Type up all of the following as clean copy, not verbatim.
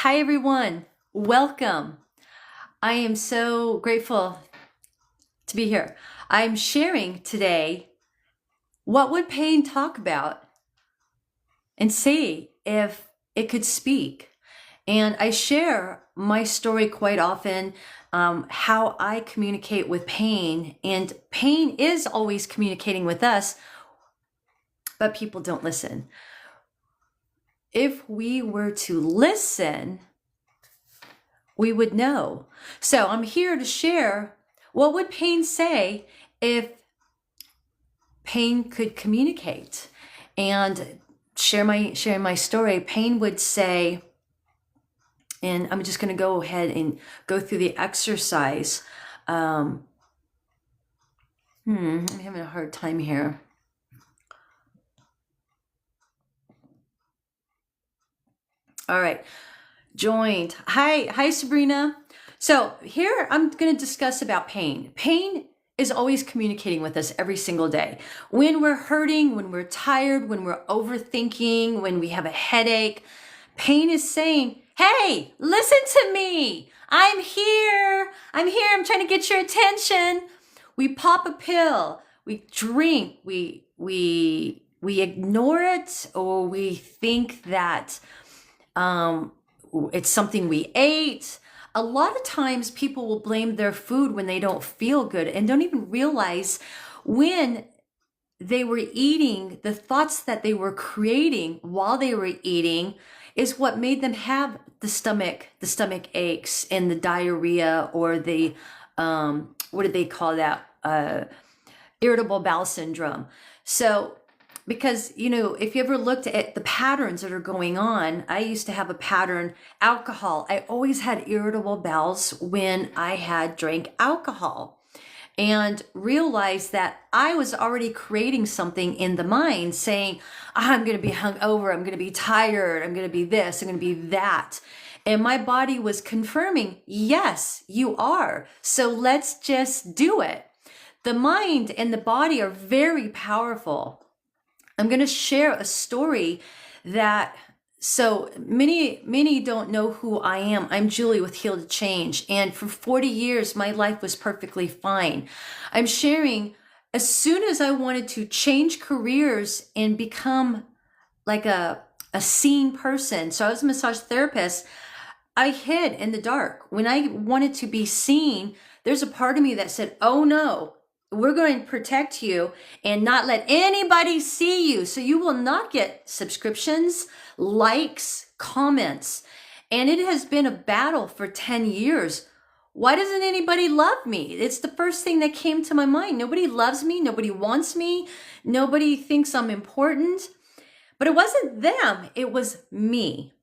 Hi, everyone. Welcome. I am so grateful to be here. I'm sharing today what would pain talk about and say if it could speak. And I share my story quite often, how I communicate with pain. And pain is always communicating with us, but people don't listen. If we were to listen, we would know. So I'm here to share what would pain say if pain could communicate, and sharing my story. Pain would say, and I'm just going to go ahead and go through the exercise. I'm having a hard time here. All right. Joined. Hi, Sabrina. So here I'm going to discuss about pain. Pain is always communicating with us every single day. When we're hurting, when we're tired, when we're overthinking, when we have a headache, pain is saying, hey, listen to me. I'm here. I'm trying to get your attention. We pop a pill, we drink, we ignore it, or we think that it's something we ate. A lot of times people will blame their food when they don't feel good and don't even realize when they were eating, the thoughts that they were creating while they were eating is what made them have the stomach aches and the diarrhea, or the what do they call that? Irritable bowel syndrome. So because, if you ever looked at the patterns that are going on, I used to have a pattern: alcohol. I always had irritable bowels when I had drank alcohol, and realized that I was already creating something in the mind saying, I'm going to be hungover, I'm going to be tired, I'm going to be this, I'm going to be that. And my body was confirming, yes, you are. So let's just do it. The mind and the body are very powerful. I'm going to share a story that, so many don't know who I am. I'm Julie with Heal to Change. And for 40 years, my life was perfectly fine. I'm sharing as soon as I wanted to change careers and become like a seen person. So I was a massage therapist. I hid in the dark. When I wanted to be seen, there's a part of me that said, oh no, we're going to protect you and not let anybody see you. So you will not get subscriptions, likes, comments. And it has been a battle for 10 years. Why doesn't anybody love me? It's the first thing that came to my mind. Nobody loves me. Nobody wants me. Nobody thinks I'm important. But it wasn't them. It was me.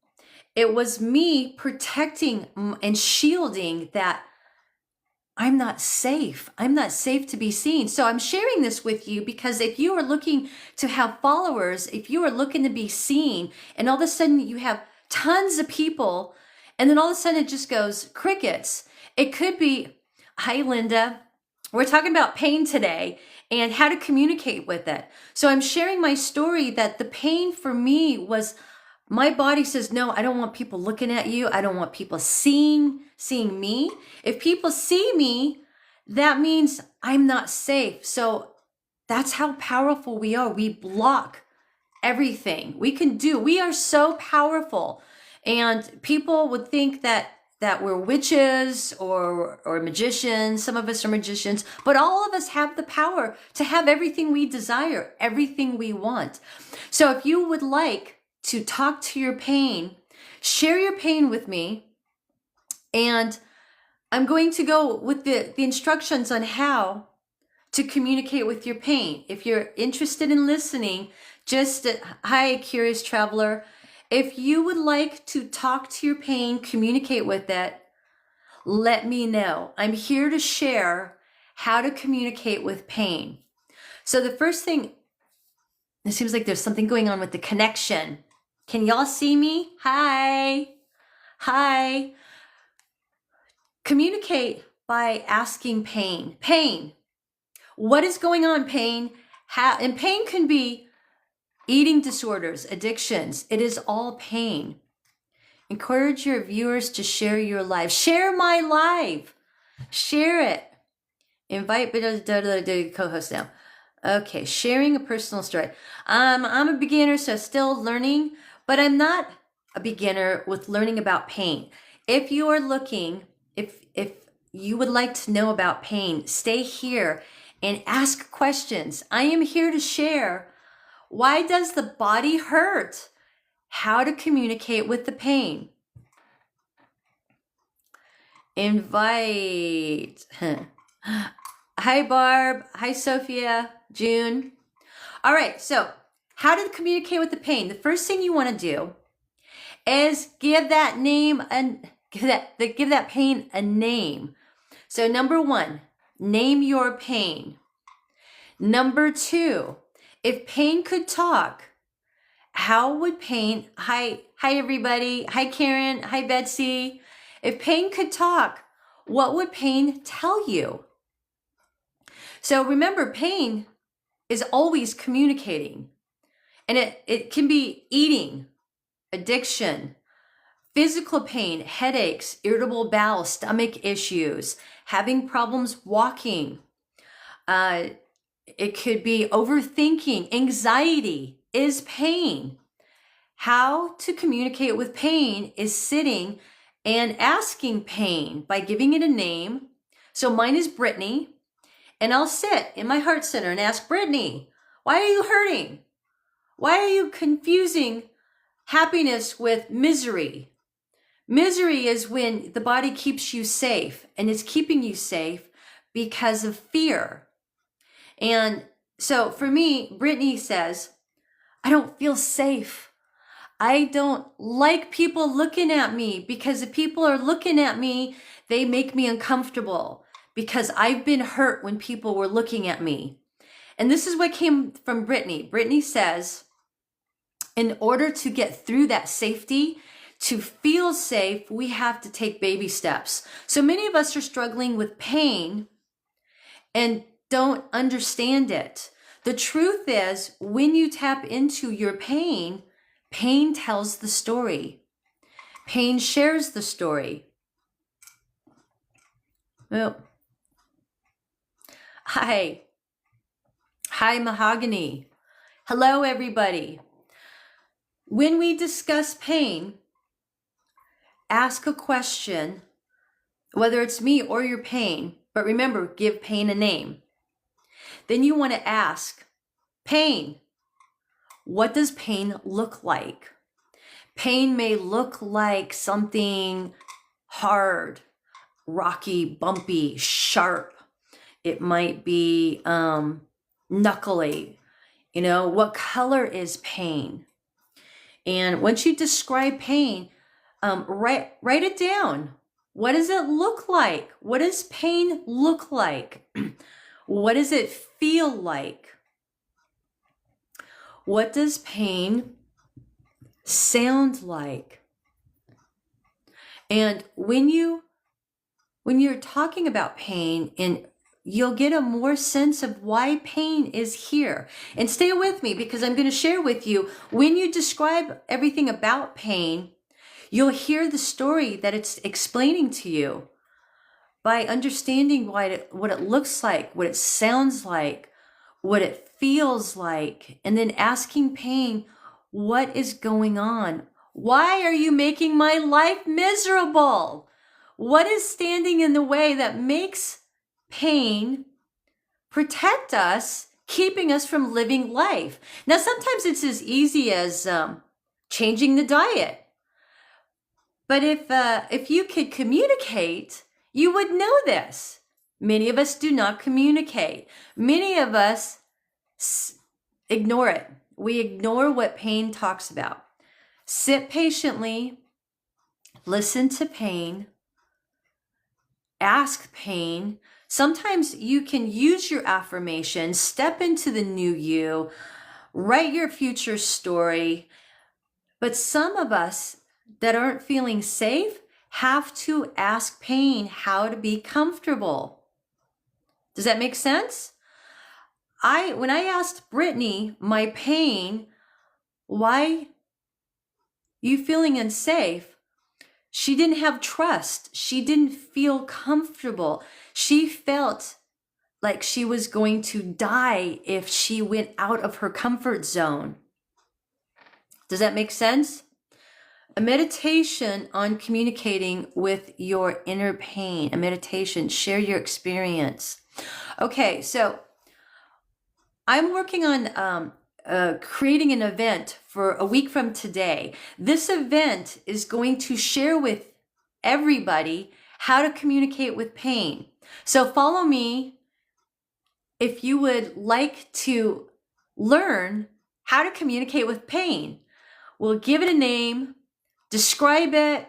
It was me protecting and shielding that I'm not safe. I'm not safe to be seen. So I'm sharing this with you because if you are looking to have followers, if you are looking to be seen, and all of a sudden you have tons of people, and then all of a sudden it just goes crickets. It could be, hi, Linda. We're talking about pain today and how to communicate with it. So I'm sharing my story that the pain for me was, my body says, no, I don't want people looking at you. I don't want people seeing me. If people see me, that means I'm not safe. So that's how powerful we are. We block everything. We are so powerful. And people would think that we're witches or magicians. Some of us are magicians, but all of us have the power to have everything we desire, everything we want. So if you would like to talk to your pain, share your pain with me, and I'm going to go with the instructions on how to communicate with your pain. If you're interested in listening, hi, Curious Traveler. If you would like to talk to your pain, communicate with it, let me know. I'm here to share how to communicate with pain. So the first thing, it seems like there's something going on with the connection. Can y'all see me? Hi. Communicate by asking pain. Pain. What is going on, pain? And pain can be eating disorders, addictions. It is all pain. Encourage your viewers to share your live. Share my live. Share it. Invite co-host now. Okay, sharing a personal story. I'm a beginner, so still learning, but I'm not a beginner with learning about pain. If you are looking, if you would like to know about pain, stay here and ask questions. I am here to share, why does the body hurt? How to communicate with the pain. Invite. Hi, Barb. Hi, Sophia. June. All right, so how to communicate with the pain. The first thing you want to do is give that name and give that pain a name. So number 1, name your pain. Number 2, if pain could talk, how would pain, hi everybody, hi Karen, hi Betsy. If pain could talk, what would pain tell you? So remember, pain is always communicating, and it can be eating, addiction, physical pain, headaches, irritable bowel, stomach issues, having problems walking. It could be overthinking. Anxiety is pain. How to communicate with pain is sitting and asking pain by giving it a name. So mine is Brittany, and I'll sit in my heart center and ask Brittany, why are you hurting? Why are you confusing happiness with misery? Misery is when the body keeps you safe, and it's keeping you safe because of fear. And so for me, Brittany says, I don't feel safe. I don't like people looking at me, because if people are looking at me, they make me uncomfortable, because I've been hurt when people were looking at me. And this is what came from Brittany. Brittany says, in order to get through that safety, to feel safe, we have to take baby steps. So many of us are struggling with pain and don't understand it. The truth is, when you tap into your pain, pain tells the story. Pain shares the story. Oh. Hi. Hi, Mahogany. Hello, everybody. When we discuss pain, ask a question, whether it's me or your pain, but remember, give pain a name. Then you want to ask, pain, what does pain look like? Pain may look like something hard, rocky, bumpy, sharp. It might be knuckly. You know, what color is pain? And once you describe pain, write it down. What does it look like? What does pain look like? What does it feel like? What does pain sound like? And when you're talking about pain, and you'll get a more sense of why pain is here. And stay with me, because I'm going to share with you, when you describe everything about pain, you'll hear the story that it's explaining to you by understanding what it looks like, what it sounds like, what it feels like, and then asking pain, what is going on? Why are you making my life miserable? What is standing in the way that makes pain protect us, keeping us from living life? Now, sometimes it's as easy as changing the diet. But if you could communicate, you would know this. Many of us do not communicate. Many of us ignore it. We ignore what pain talks about. Sit patiently, listen to pain, ask pain. Sometimes you can use your affirmation, step into the new you, write your future story. But some of us that aren't feeling safe have to ask pain how to be comfortable. Does that make sense? When I asked Brittany my pain, why you feeling unsafe? She didn't have trust. She didn't feel comfortable. She felt like she was going to die if she went out of her comfort zone. Does that make sense? A meditation on communicating with your inner pain. A meditation, share your experience. Okay, so I'm working on creating an event for a week from today. This event is going to share with everybody how to communicate with pain. So follow me if you would like to learn how to communicate with pain. We'll give it a name, describe it.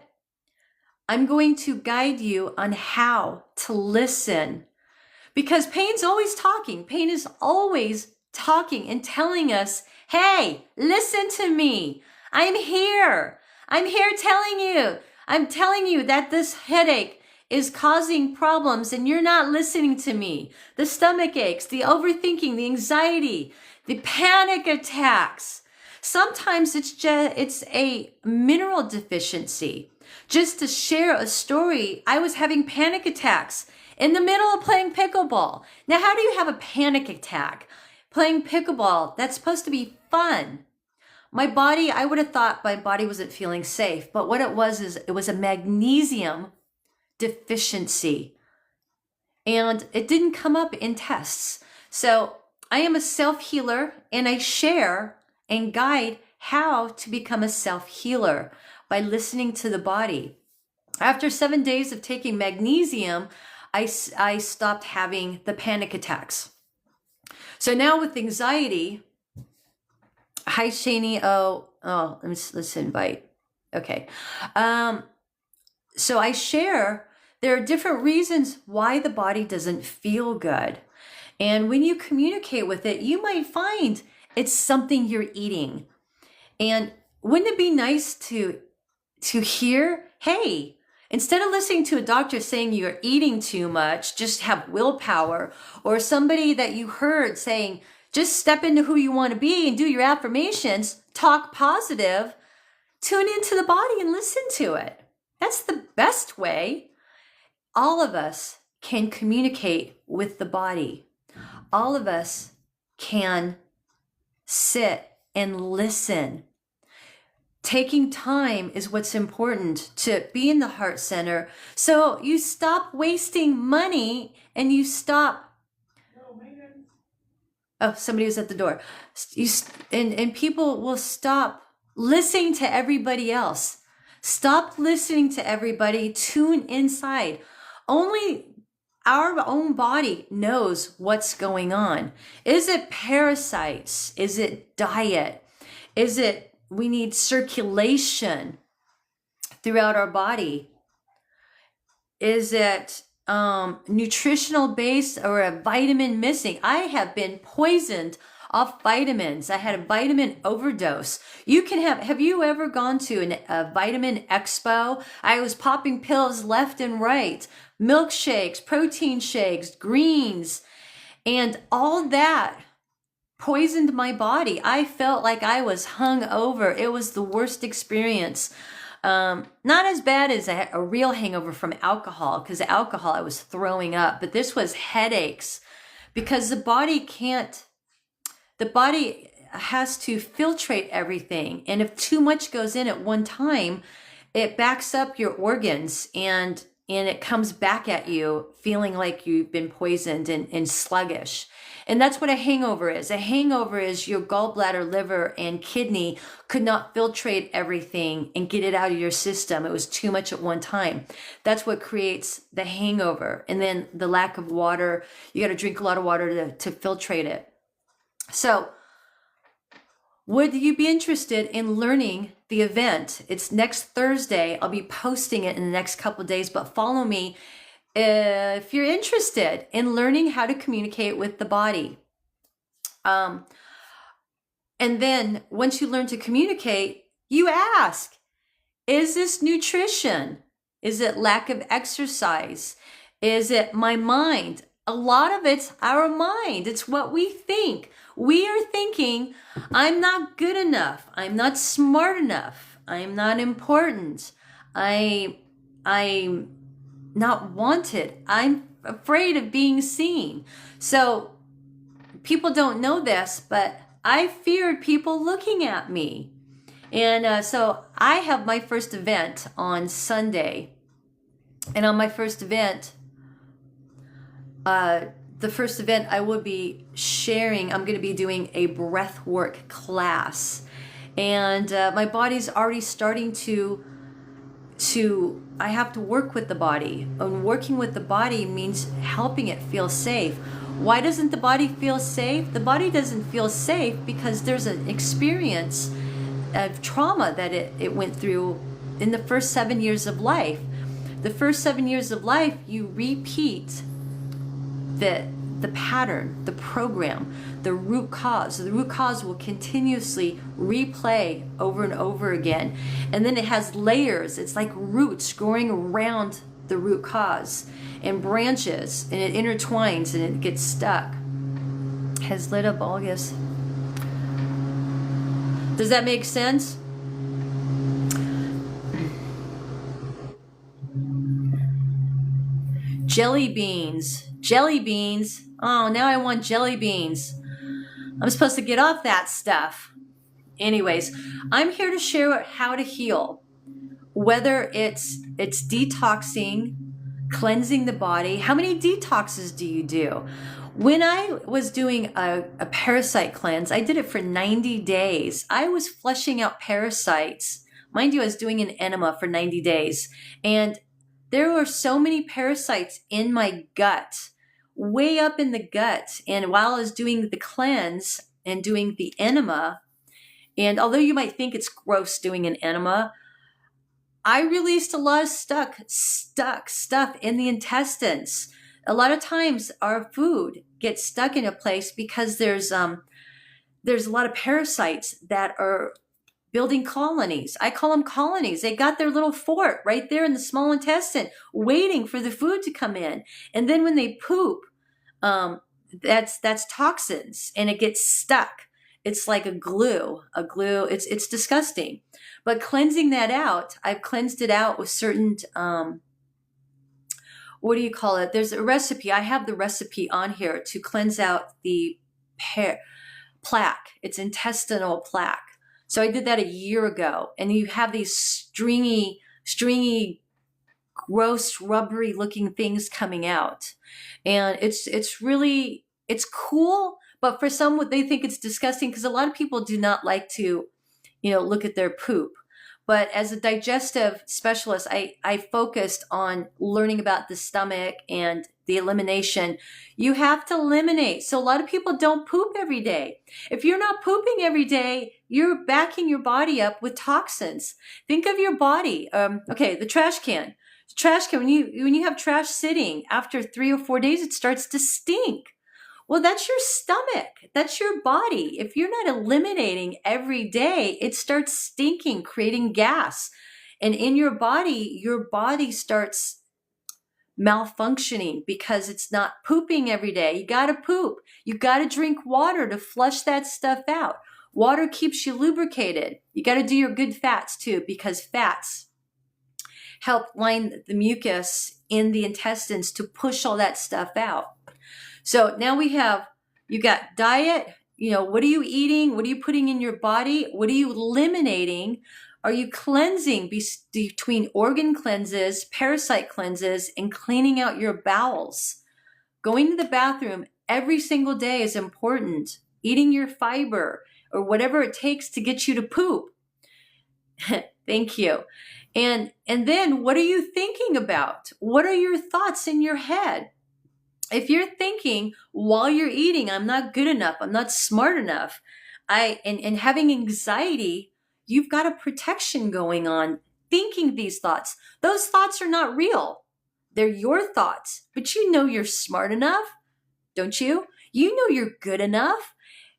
I'm going to guide you on how to listen, because pain's always talking. Pain is always talking and telling us, hey, listen to me. I'm here. I'm here telling you. I'm telling you that this headache is causing problems and you're not listening to me. The stomach aches, the overthinking, the anxiety, the panic attacks. Sometimes it's a mineral deficiency. Just to share a story, I was having panic attacks in the middle of playing pickleball. Now, how do you have a panic attack? Playing pickleball, that's supposed to be fun. My body, I would have thought my body wasn't feeling safe, but what it was is it was a magnesium deficiency. And it didn't come up in tests. So I am a self-healer, and I share and guide how to become a self-healer by listening to the body. After 7 days of taking magnesium, I stopped having the panic attacks. So now with anxiety, hi Shani. Let's invite. Okay. So I share, there are different reasons why the body doesn't feel good. And when you communicate with it, you might find it's something you're eating. And wouldn't it be nice to hear, hey, instead of listening to a doctor saying you're eating too much, just have willpower, or somebody that you heard saying, just step into who you want to be and do your affirmations, talk positive, tune into the body and listen to it. That's the best way. All of us can communicate with the body. All of us can sit and listen. Taking time is what's important to be in the heart center. So you stop wasting money and you stop. Oh, somebody was at the door. And people will stop listening to everybody else. Stop listening to everybody. Tune inside. Only our own body knows what's going on. Is it parasites? Is it diet? Is it we need circulation throughout our body? Is it nutritional based or a vitamin missing? I have been poisoned off vitamins. I had a vitamin overdose. You can have you ever gone to a vitamin expo? I was popping pills left and right, milkshakes, protein shakes, greens, and all that poisoned my body. I felt like I was hung over. It was the worst experience. Not as bad as a real hangover from alcohol, because alcohol I was throwing up, but this was headaches, because the body has to filtrate everything. And if too much goes in at one time, it backs up your organs and it comes back at you feeling like you've been poisoned and sluggish. And that's what a hangover is. A hangover is your gallbladder, liver, and kidney could not filtrate everything and get it out of your system. It was too much at one time. That's what creates the hangover. And then the lack of water, you got to drink a lot of water to filtrate it. So would you be interested in learning the event? It's next Thursday. I'll be posting it in the next couple of days, but follow me if you're interested in learning how to communicate with the body. And then once you learn to communicate, you ask, is this nutrition? Is it lack of exercise? Is it my mind? A lot of it's our mind. It's what we think. We are thinking, I'm not good enough. I'm not smart enough. I'm not important. I'm not wanted. I'm afraid of being seen. So people don't know this, but I feared people looking at me. And so I have my first event on Sunday. And on my first event, the first event I will be sharing, I'm going to be doing a breath work class. And my body's already starting to I have to work with the body. And working with the body means helping it feel safe. Why doesn't the body feel safe? The body doesn't feel safe because there's an experience of trauma that it went through in the first 7 years of life. The first 7 years of life, you repeat the pattern, the program, the root cause. The root cause will continuously replay over and over again. And then it has layers. It's like roots growing around the root cause and branches, and it intertwines and it gets stuck. Has lit up August. Does that make sense? Jelly beans. Jelly beans. Oh, now I want jelly beans. I'm supposed to get off that stuff. Anyways, I'm here to share how to heal. Whether it's detoxing, cleansing the body. How many detoxes do you do? When I was doing a parasite cleanse, I did it for 90 days. I was flushing out parasites. Mind you, I was doing an enema for 90 days. And there were so many parasites in my gut, way up in the gut. And while I was doing the cleanse and doing the enema, and although you might think it's gross doing an enema, I released a lot of stuck stuff in the intestines. A lot of times our food gets stuck in a place because there's a lot of parasites that are building colonies. I call them colonies. They got their little fort right there in the small intestine, waiting for the food to come in. And then when they poop, that's toxins, and it gets stuck. It's like a glue. It's disgusting. But cleansing that out, I've cleansed it out with certain, what do you call it? There's a recipe. I have the recipe on here to cleanse out the plaque. It's intestinal plaque. So I did that a year ago, and you have these stringy, gross, rubbery looking things coming out. And it's really, it's cool, but for some, they think it's disgusting because a lot of people do not like to, look at their poop. But as a digestive specialist, I focused on learning about the stomach and the elimination. You have to eliminate. So a lot of people don't poop every day. If you're not pooping every day, you're backing your body up with toxins. Think of your body. The trash can. When you have trash sitting, after 3 or 4 days, it starts to stink. Well, that's your stomach. That's your body. If you're not eliminating every day, it starts stinking, creating gas. And in your body starts malfunctioning because it's not pooping every day. You got to poop. You got to drink water to flush that stuff out. Water keeps you lubricated. You got to do your good fats too, because fats help line the mucus in the intestines to push all that stuff out. So now you got diet, what are you eating? What are you putting in your body? What are you eliminating? Are you cleansing between organ cleanses, parasite cleanses, and cleaning out your bowels? Going to the bathroom every single day is important. Eating your fiber or whatever it takes to get you to poop. Thank you. And then what are you thinking about? What are your thoughts in your head? If you're thinking while you're eating, I'm not good enough, I'm not smart enough, and having anxiety, you've got a protection going on thinking these thoughts. Those thoughts are not real. They're your thoughts, but you're smart enough, don't you? You know you're good enough.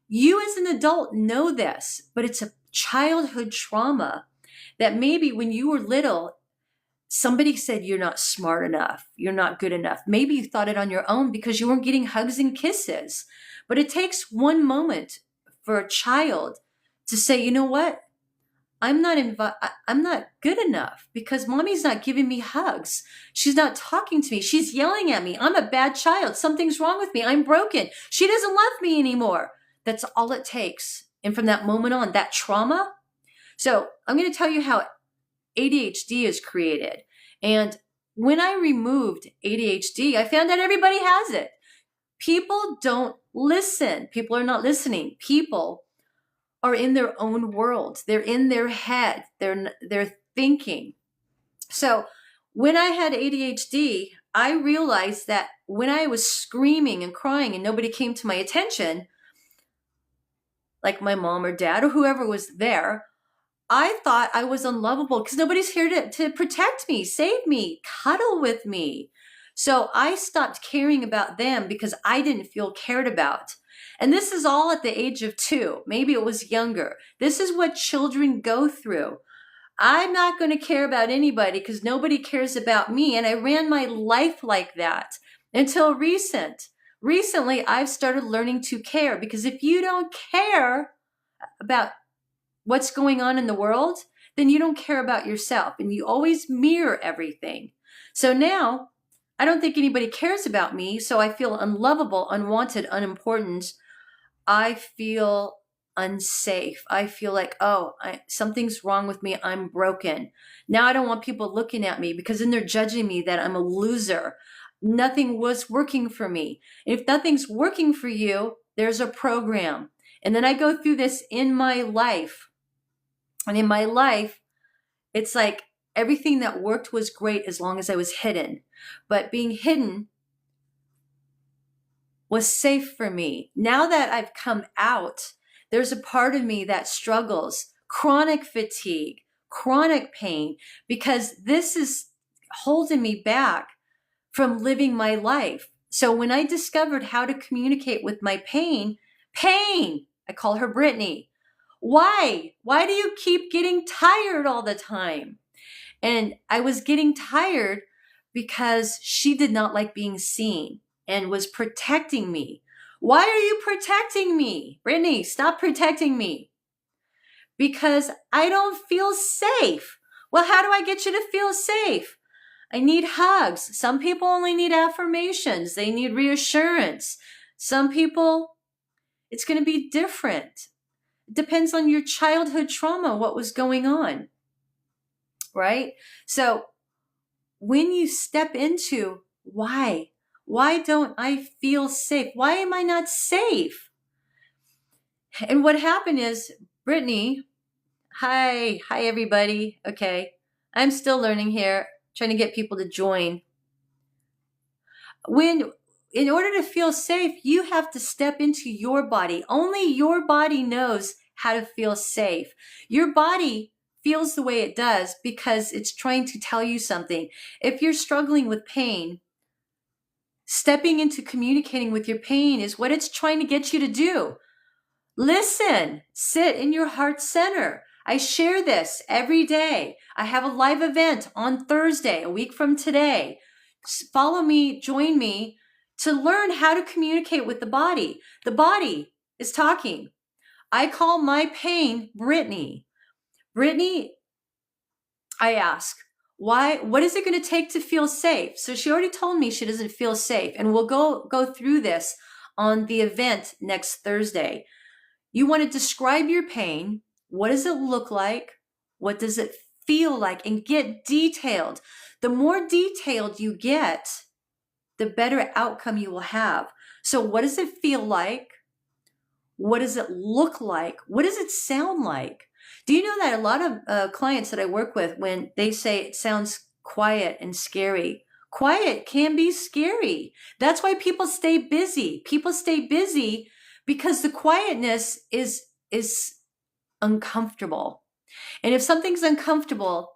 You as an adult know this, but it's a childhood trauma that maybe when you were little, somebody said you're not smart enough, you're not good enough. Maybe you thought it on your own because you weren't getting hugs and kisses. But it takes one moment for a child to say, you know what? I'm not good enough because mommy's not giving me hugs. She's not talking to me. She's yelling at me. I'm a bad child. Something's wrong with me. I'm broken. She doesn't love me anymore. That's all it takes. And from that moment on, that trauma. So I'm going to tell you how ADHD is created. And when I removed ADHD, I found out everybody has it. People don't listen. People are not listening. People are in their own world. They're in their head. They're thinking. So when I had ADHD, I realized that when I was screaming and crying and nobody came to my attention, like my mom or dad or whoever was there, I thought I was unlovable because nobody's here to protect me, save me, cuddle with me. So I stopped caring about them because I didn't feel cared about. And this is all at the age of 2. Maybe it was younger. This is what children go through. I'm not going to care about anybody because nobody cares about me. And I ran my life like that until recently, I've started learning to care, because if you don't care about what's going on in the world, then you don't care about yourself and you always mirror everything. So now I don't think anybody cares about me. So I feel unlovable, unwanted, unimportant. I feel unsafe. I feel like, something's wrong with me. I'm broken. Now I don't want people looking at me because then they're judging me that I'm a loser. Nothing was working for me. If nothing's working for you, there's a program. And then I go through this in my life. And in my life, it's like everything that worked was great as long as I was hidden. But being hidden was safe for me. Now that I've come out, there's a part of me that struggles, chronic fatigue, chronic pain, because this is holding me back from living my life. So when I discovered how to communicate with my pain, I call her Brittany. Why? Why do you keep getting tired all the time? And I was getting tired because she did not like being seen and was protecting me. Why are you protecting me? Brittany, stop protecting me. Because I don't feel safe. Well, how do I get you to feel safe? I need hugs. Some people only need affirmations. They need reassurance. Some people, it's going to be different. It depends on your childhood trauma, what was going on, right? So when you step into why don't I feel safe? Why am I not safe? And what happened is, Brittany, hi everybody. Okay. I'm still learning here, trying to get people to join. In order to feel safe, you have to step into your body. Only your body knows how to feel safe. Your body feels the way it does because it's trying to tell you something. If you're struggling with pain, stepping into communicating with your pain is what it's trying to get you to do. Listen, sit in your heart center. I share this every day. I have a live event on Thursday, a week from today. Follow me, join me to learn how to communicate with the body. The body is talking. I call my pain Brittany. Brittany, I ask, what is it going to take to feel safe? So she already told me she doesn't feel safe, and we'll go through this on the event next Thursday. You want to describe your pain. What does it look like? What does it feel like? And get detailed. The more detailed you get, the better outcome you will have. So what does it feel like? What does it look like? What does it sound like? Do you know that a lot of clients that I work with, when they say it sounds quiet and scary, quiet can be scary. That's why people stay busy. People stay busy because the quietness is uncomfortable. And if something's uncomfortable,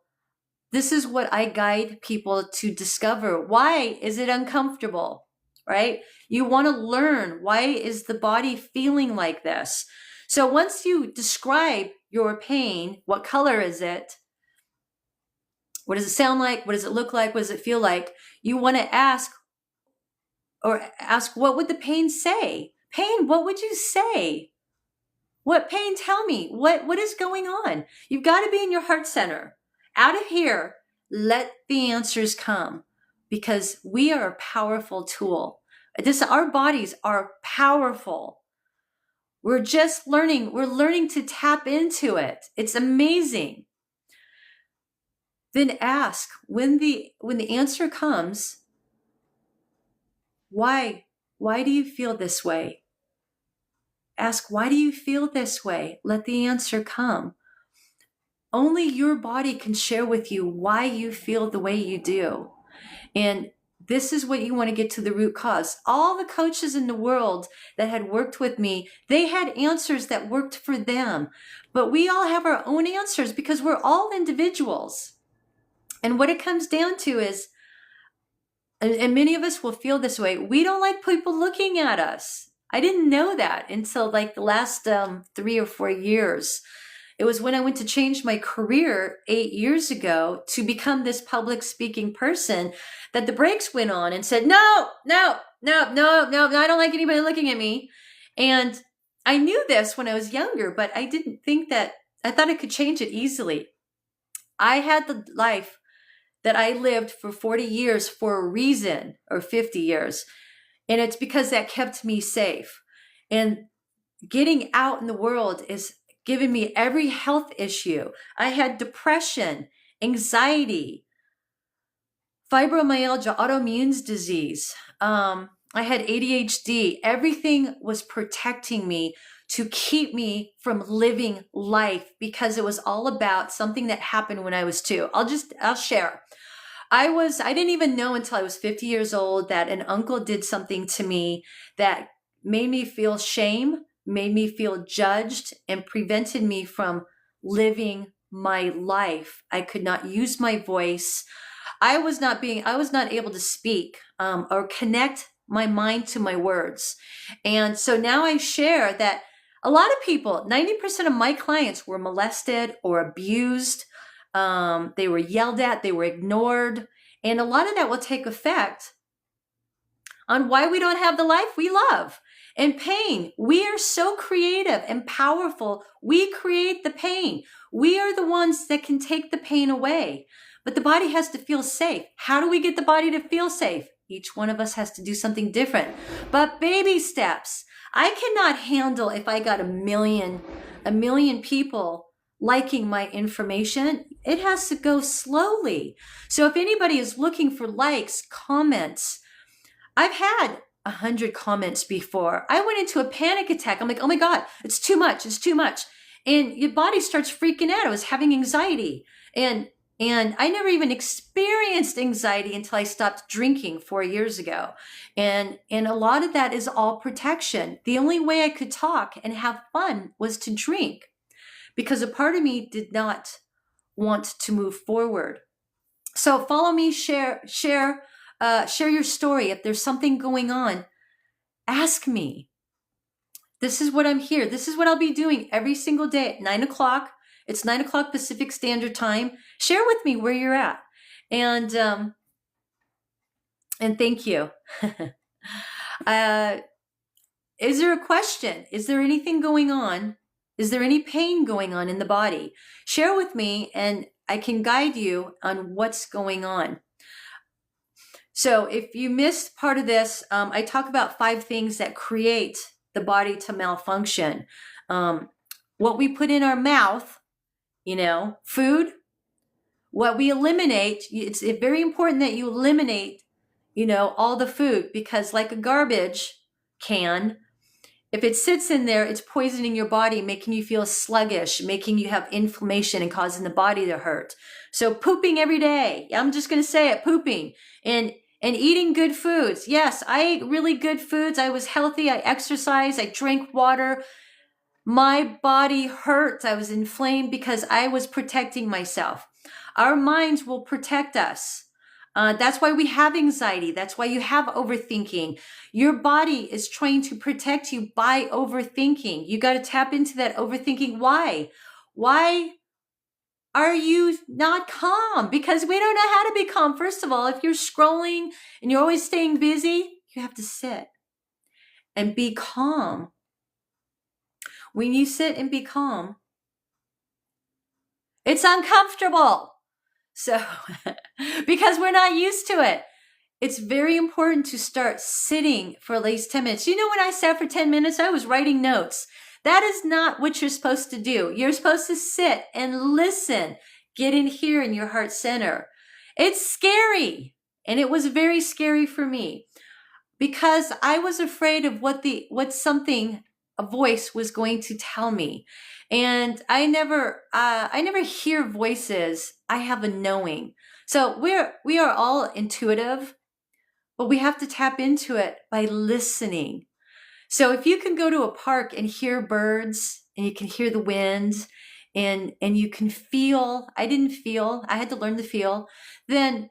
this is what I guide people to discover. Why is it uncomfortable, right? You want to learn, why is the body feeling like this? So once you describe your pain, what color is it? What does it sound like? What does it look like? What does it feel like? You want to ask, what would the pain say? Pain, what would you say? What pain? Tell me. What is going on? You've got to be in your heart center. Out of here, let the answers come, because we are a powerful tool. Our bodies are powerful. We're just learning. We're learning to tap into it. It's amazing. Then ask, when the answer comes, why? Why do you feel this way? Ask, why do you feel this way? Let the answer come. Only your body can share with you why you feel the way you do. And this is what you want to get to the root cause. All the coaches in the world that had worked with me, they had answers that worked for them. But we all have our own answers because we're all individuals. And what it comes down to is, and many of us will feel this way, we don't like people looking at us. I didn't know that until like the last 3 or 4 years. It was when I went to change my career 8 years ago to become this public speaking person that the brakes went on and said, no, I don't like anybody looking at me. And I knew this when I was younger, but I didn't think that, I thought I could change it easily. I had the life that I lived for 40 years for a reason, or 50 years. And it's because that kept me safe. And getting out in the world is giving me every health issue. I had depression, anxiety, fibromyalgia, autoimmune disease. I had ADHD. Everything was protecting me to keep me from living life, because it was all about something that happened when I was 2. I'll share. I didn't even know until I was 50 years old that an uncle did something to me that made me feel shame, made me feel judged, and prevented me from living my life. I could not use my voice. I was not able to speak or connect my mind to my words. And so now I share that a lot of people, 90% of my clients were molested or abused. They were yelled at, they were ignored. And a lot of that will take effect on why we don't have the life we love. And pain, we are so creative and powerful. We create the pain. We are the ones that can take the pain away. But the body has to feel safe. How do we get the body to feel safe? Each one of us has to do something different. But baby steps. I cannot handle if I got a million people liking my information. It has to go slowly. So if anybody is looking for likes, comments, I've had 100 comments before. I went into a panic attack. I'm like, oh my God, it's too much. It's too much. And your body starts freaking out. I was having anxiety. And I never even experienced anxiety until I stopped drinking 4 years ago. And a lot of that is all protection. The only way I could talk and have fun was to drink, because a part of me did not want to move forward. So follow me, share your story. If there's something going on, ask me. This is what I'm here. This is what I'll be doing every single day at 9 o'clock. It's 9 o'clock Pacific Standard Time. Share with me where you're at. And thank you. Is there a question? Is there anything going on? Is there any pain going on in the body? Share with me and I can guide you on what's going on. So if you missed part of this, I talk about 5 things that create the body to malfunction. What we put in our mouth, food, what we eliminate. It's very important that you eliminate, all the food, because like a garbage can, if it sits in there, it's poisoning your body, making you feel sluggish, making you have inflammation and causing the body to hurt. So pooping every day. I'm just going to say it, pooping. And eating good foods. Yes, I ate really good foods. I was healthy. I exercised. I drank water. My body hurt. I was inflamed because I was protecting myself. Our minds will protect us. That's why we have anxiety. That's why you have overthinking. Your body is trying to protect you by overthinking. You got to tap into that overthinking. Why? Why are you not calm? Because we don't know how to be calm. First of all, if you're scrolling and you're always staying busy, you have to sit and be calm. When you sit and be calm, it's uncomfortable. So, because we're not used to it, it's very important to start sitting for at least 10 minutes. You know, when I sat for 10 minutes, I was writing notes. That is not what you're supposed to do. You're supposed to sit and listen. Get in here in your heart center. It's scary. And it was very scary for me because I was afraid of what a voice was going to tell me. And I never hear voices. I have a knowing. So we are all intuitive, but we have to tap into it by listening. So if you can go to a park and hear birds and you can hear the wind and you can feel, I didn't feel, I had to learn to feel, then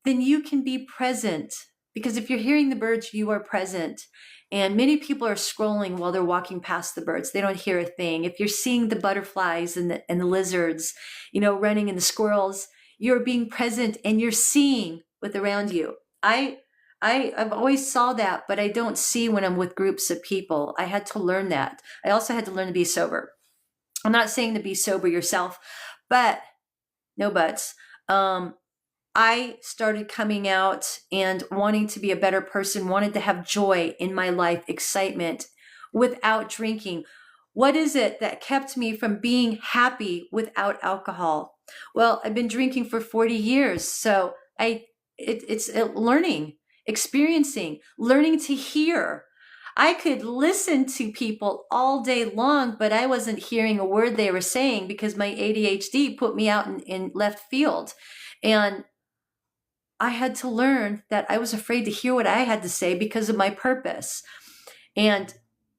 you can be present. Because if you're hearing the birds, you are present. And many people are scrolling while they're walking past the birds. They don't hear a thing. If you're seeing the butterflies and the lizards, running, and the squirrels, you're being present and you're seeing what's around you. I've always saw that, but I don't see when I'm with groups of people. I had to learn that. I also had to learn to be sober. I'm not saying to be sober yourself, but no buts. I started coming out and wanting to be a better person, wanted to have joy in my life, excitement without drinking. What is it that kept me from being happy without alcohol? Well, I've been drinking for 40 years. So it's learning, experiencing, learning to hear. I could listen to people all day long, but I wasn't hearing a word they were saying because my ADHD put me out in left field. And I had to learn that I was afraid to hear what I had to say because of my purpose. And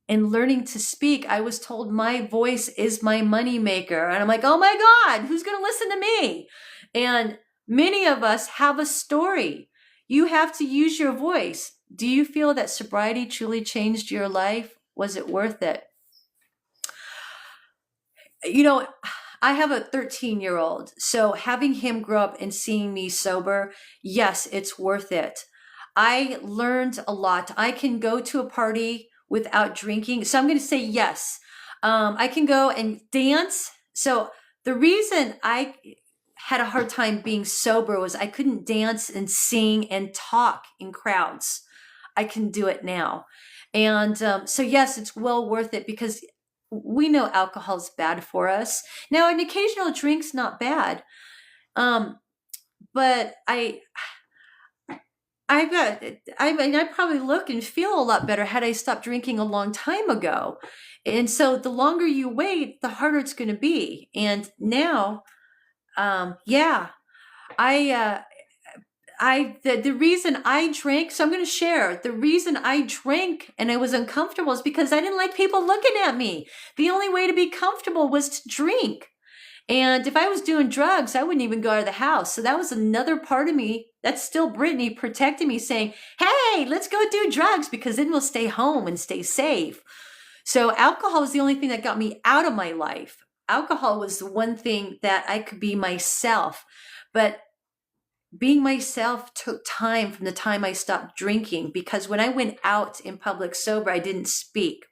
in learning to speak, I was told my voice is my moneymaker. And I'm like, oh my God, who's going to listen to me? And many of us have a story. You have to use your voice. Do you feel that sobriety truly changed your life? Was it worth it? I have a 13-year-old, so having him grow up and seeing me sober, yes, it's worth it. I learned a lot. I can go to a party without drinking. So I'm going to say yes. I can go and dance. So the reason I had a hard time being sober was I couldn't dance and sing and talk in crowds. I can do it now. And so yes, it's well worth it because we know alcohol is bad for us. Now, an occasional drink's not bad. But I probably look and feel a lot better had I stopped drinking a long time ago. And so the longer you wait, the harder it's going to be. And now, the reason I drank, so I'm going to share, the reason I drank and I was uncomfortable is because I didn't like people looking at me. The only way to be comfortable was to drink. And if I was doing drugs, I wouldn't even go out of the house. So that was another part of me. That's still Brittany protecting me, saying, hey, let's go do drugs because then we'll stay home and stay safe. So alcohol was the only thing that got me out of my life. Alcohol was the one thing that I could be myself. But being myself took time from the time I stopped drinking, because when I went out in public sober, I didn't speak.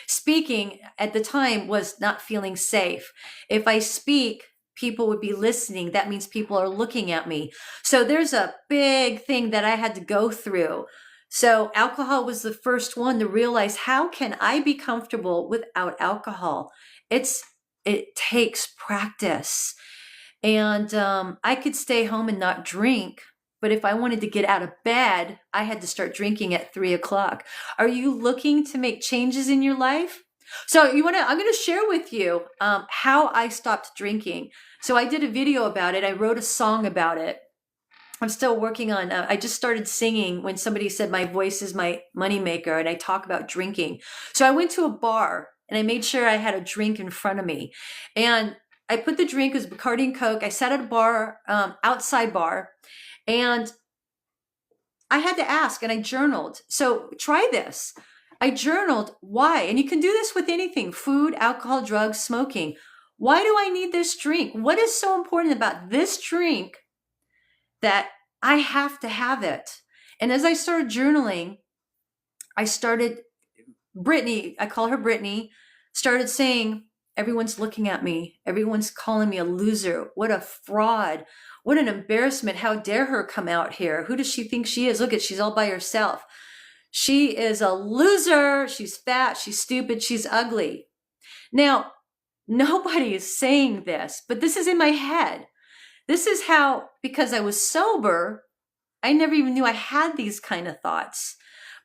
Speaking at the time was not feeling safe. If I speak, people would be listening. That means people are looking at me. So there's a big thing that I had to go through. So alcohol was the first one to realize, how can I be comfortable without alcohol? It takes practice. And I could stay home and not drink. But if I wanted to get out of bed, I had to start drinking at 3:00. Are you looking to make changes in your life? So I'm going to share with you how I stopped drinking. So I did a video about it. I wrote a song about it. I'm still working on, I just started singing when somebody said my voice is my moneymaker, and I talk about drinking. So I went to a bar and I made sure I had a drink in front of me. And I put the drink, it was Bacardi and Coke. I sat at a bar, outside bar, and I had to ask, and I journaled. So try this. I journaled why, and you can do this with anything: food, alcohol, drugs, smoking. Why do I need this drink? What is so important about this drink that I have to have it? And as I started journaling, Brittany, I call her Brittany, started saying, everyone's looking at me. Everyone's calling me a loser. What a fraud. What an embarrassment. How dare her come out here? Who does she think she is? Look at, she's all by herself. She is a loser. She's fat. She's stupid. She's ugly. Now, nobody is saying this, but this is in my head. This is how, because I was sober, I never even knew I had these kind of thoughts.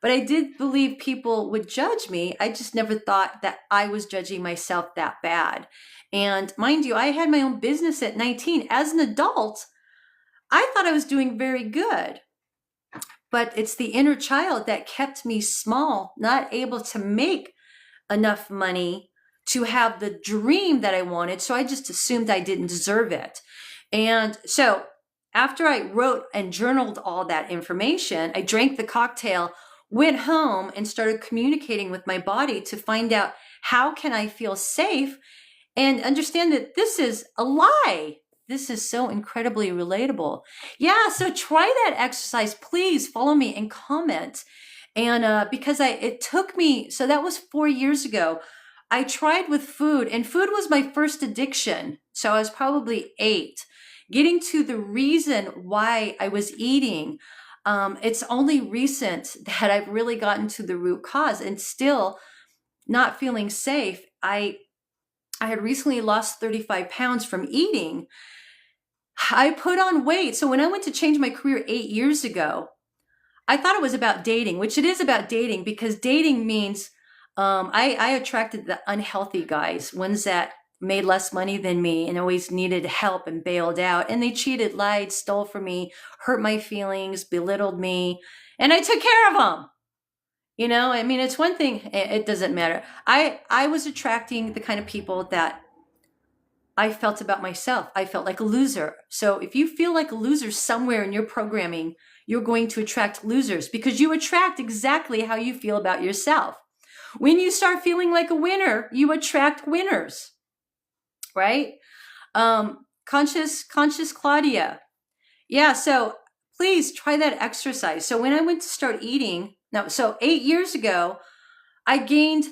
But I did believe people would judge me. I just never thought that I was judging myself that bad. And mind you, I had my own business at 19. As an adult, I thought I was doing very good. But it's the inner child that kept me small, not able to make enough money to have the dream that I wanted. So I just assumed I didn't deserve it. And so after I wrote and journaled all that information, I drank the cocktail, went home and started communicating with my body to find out how can I feel safe and understand that this is a lie. This is so incredibly relatable. Yeah, so try that exercise. Please follow me and comment. And because it took me, so that was 4 years ago. I tried with food, and food was my first addiction. So I was probably 8. Getting to the reason why I was eating, it's only recent that I've really gotten to the root cause, and still not feeling safe. I had recently lost 35 pounds from eating. I put on weight. So when I went to change my career 8 years ago, I thought it was about dating, which it is about dating, because dating means I attracted the unhealthy guys, ones that made less money than me and always needed help and bailed out. And they cheated, lied, stole from me, hurt my feelings, belittled me, and I took care of them. You know, I mean, it's one thing, it doesn't matter. I was attracting the kind of people that I felt about myself. I felt like a loser. So if you feel like a loser somewhere in your programming, you're going to attract losers, because you attract exactly how you feel about yourself. When you start feeling like a winner, you attract winners, right? Conscious Claudia. Yeah, so please try that exercise. So when I went to start eating, so 8 years ago, I gained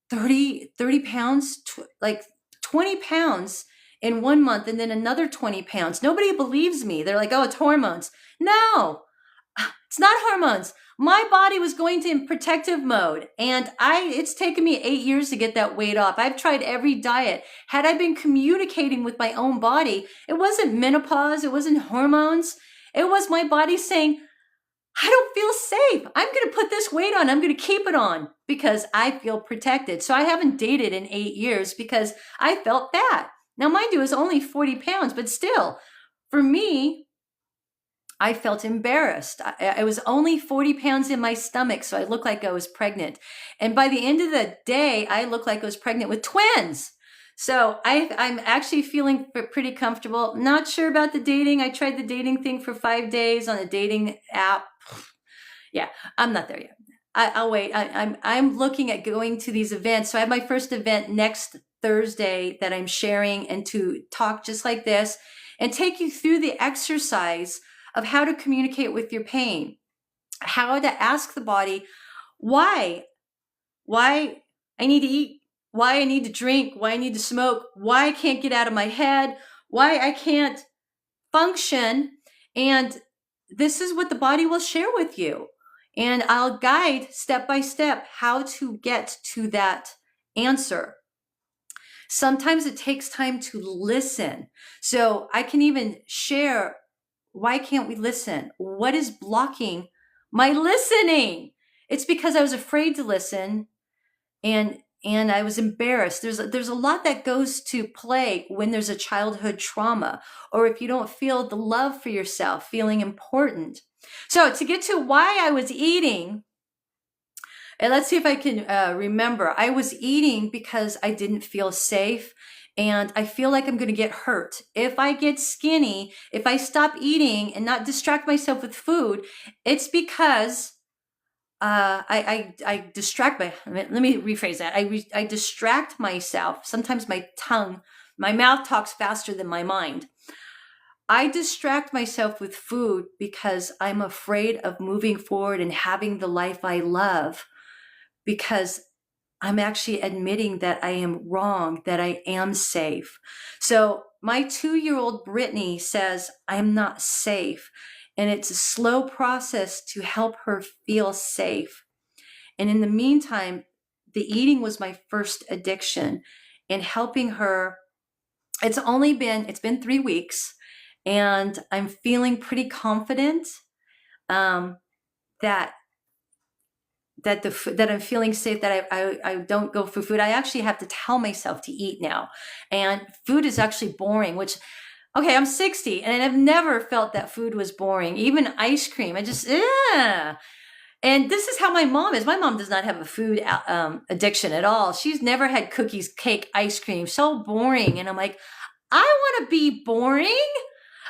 30 pounds, like 20 pounds in 1 month, and then another 20 pounds. Nobody believes me. They're like, oh, it's hormones. No, it's not hormones. My body was going in protective mode, and it's taken me 8 years to get that weight off. I've tried every diet. Had I been communicating with my own body, it wasn't menopause, it wasn't hormones. It was my body saying, I don't feel safe. I'm going to put this weight on. I'm going to keep it on because I feel protected. So I haven't dated in 8 years because I felt fat. Now, mind you, it was only 40 pounds, but still, for me, I felt embarrassed. I was only 40 pounds in my stomach, so I looked like I was pregnant. And by the end of the day, I looked like I was pregnant with twins. So I'm actually feeling pretty comfortable. Not sure about the dating. I tried the dating thing for 5 days on a dating app. Yeah, I'm not there yet. I'll wait. I'm looking at going to these events. So I have my first event next Thursday that I'm sharing, and to talk just like this and take you through the exercise of how to communicate with your pain, how to ask the body why I need to eat, why I need to drink, why I need to smoke, why I can't get out of my head, why I can't function. And this is what the body will share with you. And I'll guide step by step how to get to that answer. Sometimes it takes time to listen. So I can even share, why can't we listen? What is blocking my listening? It's because I was afraid to listen, and I was embarrassed. There's a lot that goes to play when there's a childhood trauma, or if you don't feel the love for yourself, feeling important. So to get to why I was eating, and let's see if I can remember. I was eating because I didn't feel safe, and I feel like I'm going to get hurt. If I get skinny, if I stop eating and not distract myself with food, it's because I distract let me rephrase that. I distract myself. Sometimes my mouth talks faster than my mind. I distract myself with food because I'm afraid of moving forward and having the life I love, because I'm actually admitting that I am wrong, that I am safe. So my 2-year-old Brittany says, I'm not safe. And it's a slow process to help her feel safe. And in the meantime, the eating was my first addiction, and helping her. It's been 3 weeks, and I'm feeling pretty confident um, that that I'm feeling safe, that I don't go for food. I actually have to tell myself to eat now. And food is actually boring, which, okay, I'm 60 and I've never felt that food was boring. Even ice cream, I just, And this is how my mom is. My mom does not have a food addiction at all. She's never had cookies, cake, ice cream. So boring. And I'm like, I want to be boring.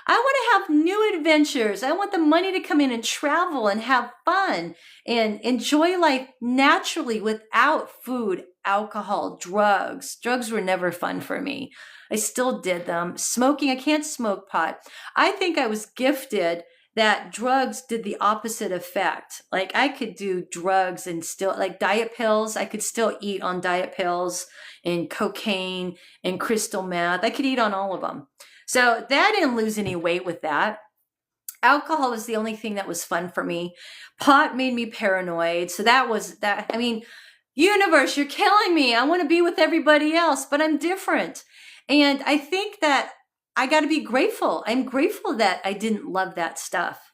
I want to have new adventures. I want the money to come in and travel and have fun and enjoy life naturally without food, alcohol, drugs. Drugs were never fun for me. I still did them. Smoking, I can't smoke pot. I think I was gifted that drugs did the opposite effect. Like I could do drugs and still, like diet pills, I could still eat on diet pills and cocaine and crystal meth. I could eat on all of them. So that didn't lose any weight with that. Alcohol was the only thing that was fun for me. Pot made me paranoid. So that was that. I mean, universe, you're killing me. I want to be with everybody else, but I'm different. And I think that I got to be grateful. I'm grateful that I didn't love that stuff.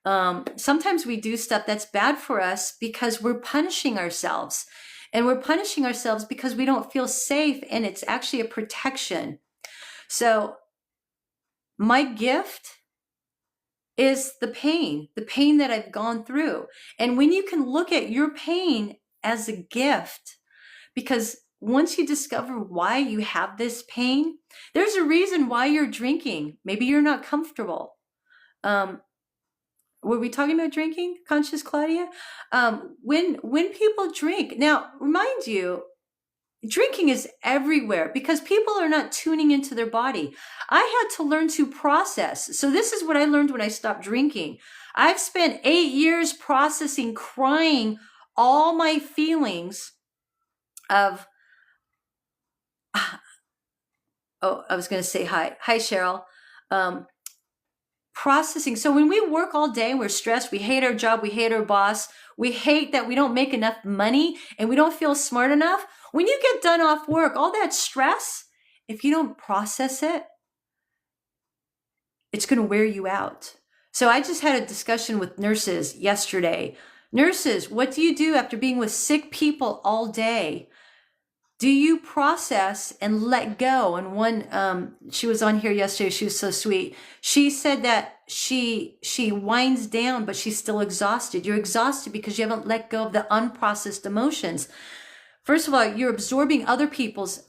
Sometimes we do stuff that's bad for us because we're punishing ourselves. And we're punishing ourselves because we don't feel safe, and it's actually a protection. So my gift is the pain that I've gone through. And when you can look at your pain as a gift, because once you discover why you have this pain, there's a reason why you're drinking. Maybe you're not comfortable. Were we talking about drinking, Conscious Claudia? When people drink, now remind you, drinking is everywhere because people are not tuning into their body. I had to learn to process. So this is what I learned when I stopped drinking. I've spent 8 years processing, crying all my feelings of, oh, I was going to say hi. Hi, Cheryl. Processing. So when we work all day, we're stressed, we hate our job, we hate our boss, we hate that we don't make enough money and we don't feel smart enough. When you get done off work, all that stress, if you don't process it, it's going to wear you out. So I just had a discussion with nurses yesterday. Nurses, what do you do after being with sick people all day? Do you process and let go? And one, she was on here yesterday. She was so sweet. She said that she winds down, but she's still exhausted. You're exhausted because you haven't let go of the unprocessed emotions. First of all, you're absorbing other people's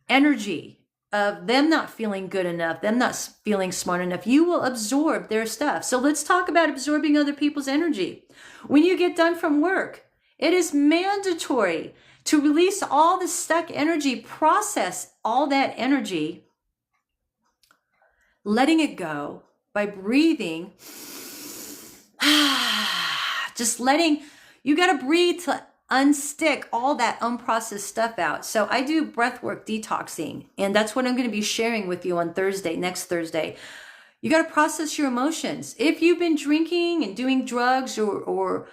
energy of them not feeling good enough, them not feeling smart enough. You will absorb their stuff. So let's talk about absorbing other people's energy. When you get done from work, it is mandatory to release all the stuck energy, process all that energy, letting it go by breathing. Just letting, you got to breathe to unstick all that unprocessed stuff out. So I do breathwork detoxing, and that's what I'm going to be sharing with you on Thursday, next Thursday. You got to process your emotions. If you've been drinking and doing drugs or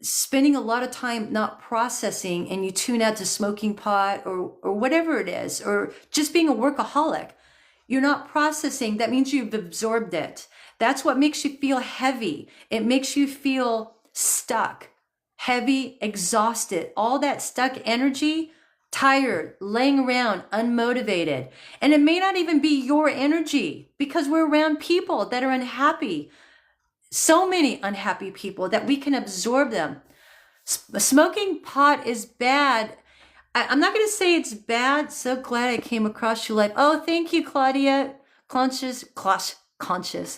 spending a lot of time not processing, and you tune out to smoking pot or whatever it is, or just being a workaholic, you're not processing. That means you've absorbed it. That's what makes you feel heavy. It makes you feel stuck, heavy, exhausted, all that stuck energy, tired, laying around, unmotivated. And it may not even be your energy because we're around people that are unhappy. So many unhappy people that we can absorb them. Smoking pot is bad. I'm not going to say it's bad. So glad I came across you live. Oh, thank you, Claudia. Conscious Claudia.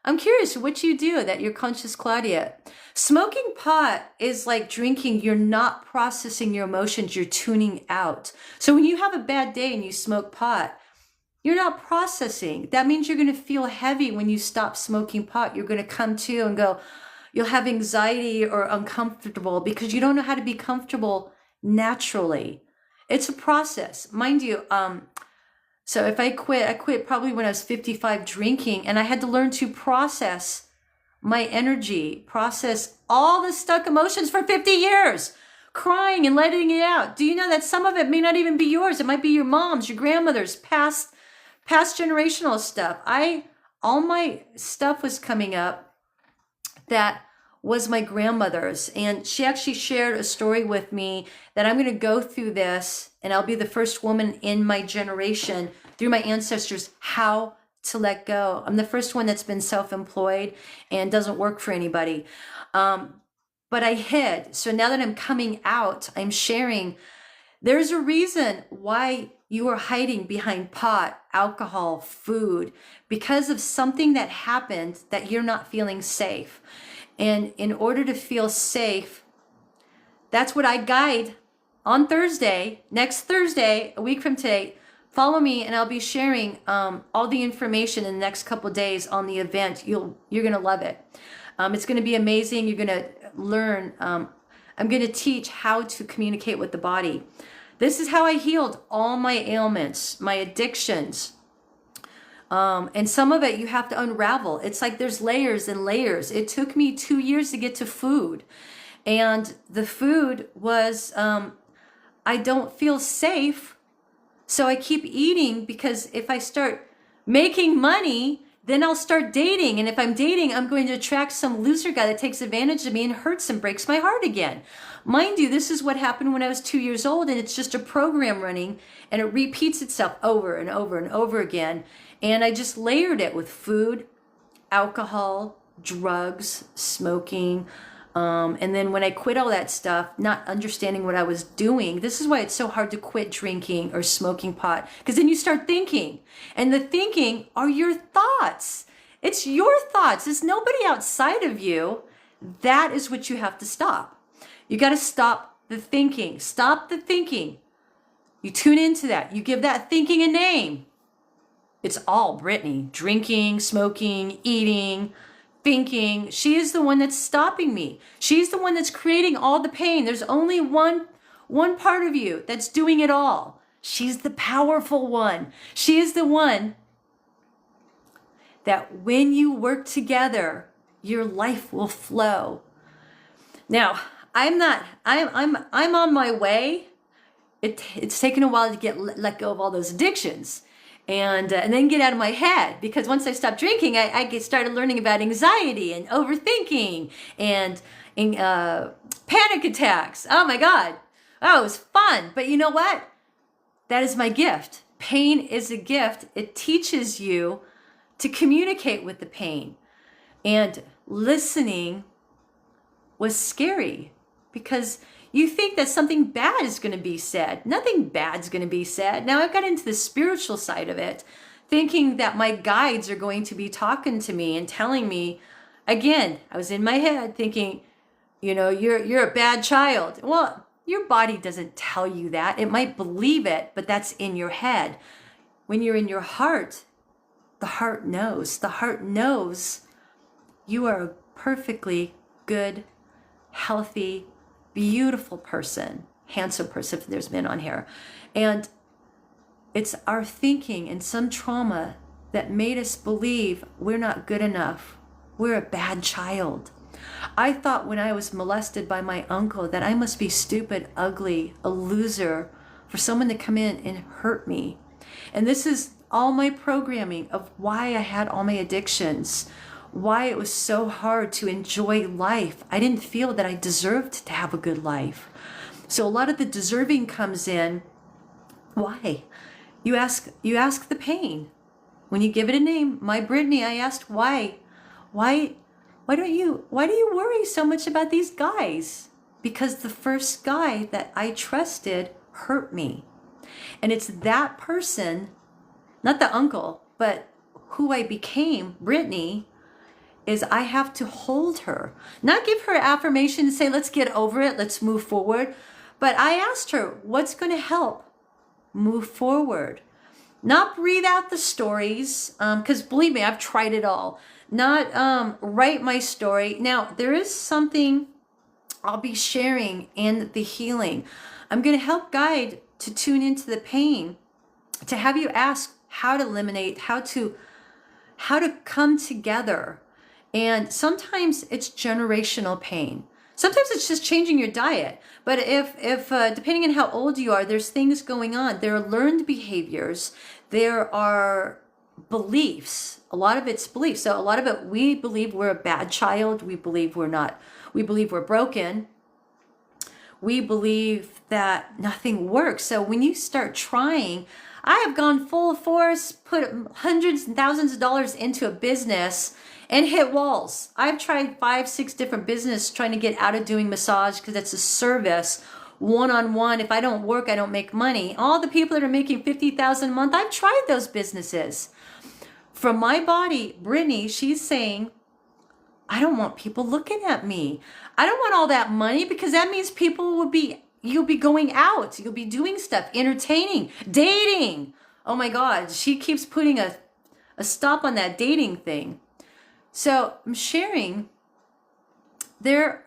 I'm curious what you do that you're conscious, Claudia. Smoking pot is like drinking. You're not processing your emotions. You're tuning out. So when you have a bad day and you smoke pot, you're not processing. That means you're going to feel heavy when you stop smoking pot. You're going to come to and go, You'll have anxiety or uncomfortable because you don't know how to be comfortable naturally. It's a process. Mind you, so if I quit probably when I was 55 drinking, and I had to learn to process my energy, process all the stuck emotions for 50 years, crying and letting it out. Do you know that some of it may not even be yours? It might be your mom's, your grandmother's, past generational stuff. All my stuff was coming up that was my grandmother's, and she actually shared a story with me that I'm going to go through this, and I'll be the first woman in my generation through my ancestors how to let go. I'm the first one that's been self-employed and doesn't work for anybody. But I hid. So now that I'm coming out, I'm sharing. There's a reason why you are hiding behind pot, alcohol, food, because of something that happened that you're not feeling safe. And in order to feel safe, that's what I guide on Thursday, next Thursday, a week from today. Follow me and I'll be sharing all the information in the next couple of days on the event. You're going to love it. It's going to be amazing. You're going to learn. I'm going to teach how to communicate with the body. This is how I healed all my ailments, my addictions. And some of it you have to unravel. It's like there's layers and layers. It took me 2 years to get to food. And the food was, I don't feel safe. So I keep eating because if I start making money, then I'll start dating. And if I'm dating, I'm going to attract some loser guy that takes advantage of me and hurts and breaks my heart again. Mind you, this is what happened when I was 2 years old, and it's just a program running, and it repeats itself over and over and over again. And I just layered it with food, alcohol, drugs, smoking. And then when I quit all that stuff, not understanding what I was doing, this is why it's so hard to quit drinking or smoking pot, because then you start thinking, and the thinking are your thoughts. It's your thoughts. It's nobody outside of you. That is what you have to stop. You got to stop the thinking. Stop the thinking. You tune into that. You give that thinking a name. It's all Brittany. Drinking, smoking, eating, thinking. She is the one that's stopping me. She's the one that's creating all the pain. There's only one part of you that's doing it all. She's the powerful one. She is the one that when you work together, your life will flow. Now, I'm on my way. It's taken a while to let go of all those addictions. And then get out of my head, because once I stopped drinking, I started learning about anxiety and overthinking and panic attacks. Oh my God. Oh, it was fun. But you know what? That is my gift. Pain is a gift. It teaches you to communicate with the pain. And listening was scary because you think that something bad is going to be said. Nothing bad is going to be said. Now I've got into the spiritual side of it, thinking that my guides are going to be talking to me and telling me, again, I was in my head thinking, you're a bad child. Well, your body doesn't tell you that. It might believe it, but that's in your head. When you're in your heart, the heart knows. The heart knows you are a perfectly good, healthy, beautiful person, handsome person, if there's men on here. And it's our thinking and some trauma that made us believe we're not good enough. We're a bad child. I thought when I was molested by my uncle that I must be stupid, ugly, a loser for someone to come in and hurt me. And this is all my programming of why I had all my addictions, why it was so hard to enjoy life. I didn't feel that I deserved to have a good life. So a lot of the deserving comes in. Why? You ask the pain. When you give it a name, my Brittany, I asked why. Why do you worry so much about these guys? Because the first guy that I trusted hurt me. And it's that person, not the uncle, but who I became, Brittany, is I have to hold her, not give her affirmation and say, let's get over it, let's move forward. But I asked her, what's going to help move forward? Not breathe out the stories, because believe me, I've tried it all. not write my story. Now, there is something I'll be sharing in the healing. I'm going to help guide to tune into the pain, to have you ask how to eliminate, how to come together. And sometimes it's generational pain. Sometimes it's just changing your diet. But if depending on how old you are, there's things going on. There are learned behaviors. There are beliefs. A lot of it's beliefs. So a lot of it, we believe we're a bad child. We believe we're not. We believe we're broken. We believe that nothing works. So when you start trying, I have gone full force, put hundreds and thousands of dollars into a business and hit walls. I've tried 5, 6 different businesses trying to get out of doing massage because it's a service, one-on-one. If I don't work, I don't make money. All the people that are making $50,000 a month, I've tried those businesses. From my body, Brittany, she's saying, I don't want people looking at me. I don't want all that money because that means you'll be going out. You'll be doing stuff, entertaining, dating. Oh my God, she keeps putting a stop on that dating thing. So I'm sharing there,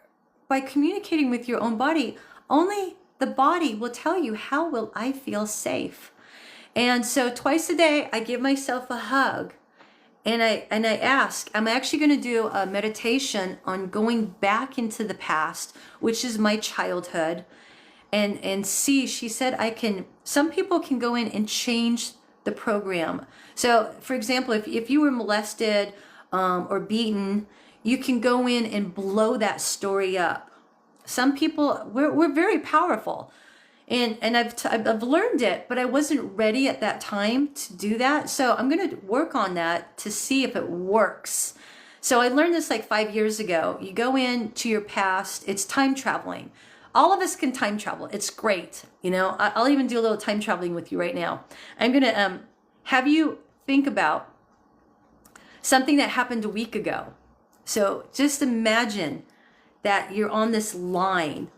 by communicating with your own body, only the body will tell you, how will I feel safe? And so twice a day, I give myself a hug. And I ask, I'm actually going to do a meditation on going back into the past, which is my childhood, and see, she said, some people can go in and change the program. So for example, if you were molested or beaten, you can go in and blow that story up. Some people, we're very powerful. And I've learned it, but I wasn't ready at that time to do that. So I'm going to work on that to see if it works. So I learned this like 5 years ago. You go into your past. It's time traveling. All of us can time travel. It's great. You know, I'll even do a little time traveling with you right now. I'm going to have you think about something that happened a week ago. So just imagine that you're on this line.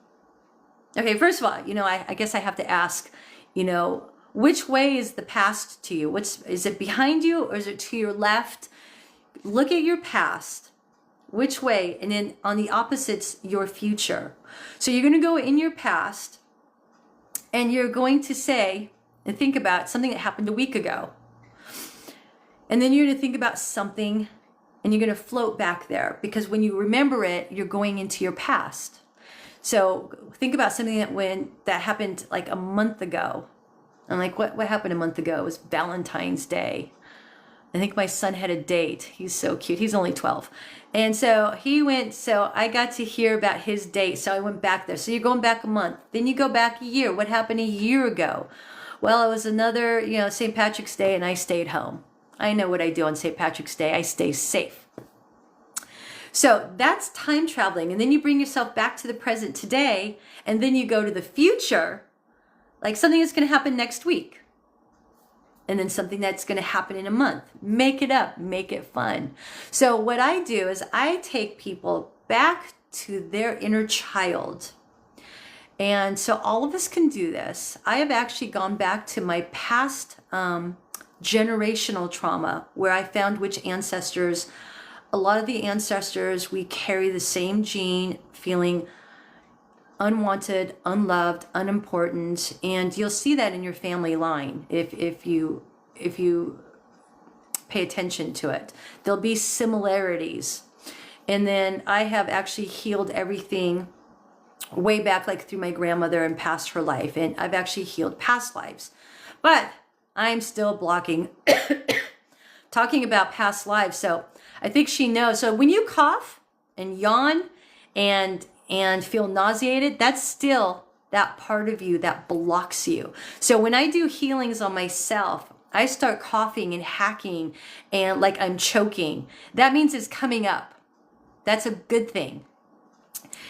Okay, first of all, you know, I guess I have to ask, you know, which way is the past to you? Is it behind you or is it to your left? Look at your past. Which way? And then on the opposites, your future. So you're going to go in your past and you're going to say and think about something that happened a week ago. And then you're going to think about something and you're going to float back there, because when you remember it, you're going into your past. So think about something that happened like a month ago. I'm like, what happened a month ago? It was Valentine's Day. I think my son had a date. He's so cute. He's only 12. And so I got to hear about his date. So I went back there. So you're going back a month. Then you go back a year. What happened a year ago? Well, it was another, St. Patrick's Day, and I stayed home. I know what I do on St. Patrick's Day. I stay safe. So that's time traveling. And then you bring yourself back to the present today, and then you go to the future, like something that's going to happen next week. And then something that's going to happen in a month. Make it up, make it fun. So what I do is I take people back to their inner child. And so all of us can do this. I have actually gone back to my past generational trauma, where I found which ancestors, a lot of the ancestors, we carry the same gene, feeling unwanted, unloved, unimportant, and you'll see that in your family line if you pay attention to it. There'll be similarities. And then I have actually healed everything way back, like through my grandmother and past her life, and I've actually healed past lives. But I'm still blocking talking about past lives. So I think she knows. So when you cough and yawn and feel nauseated, that's still that part of you that blocks you. So when I do healings on myself, I start coughing and hacking and like I'm choking. That means it's coming up. That's a good thing.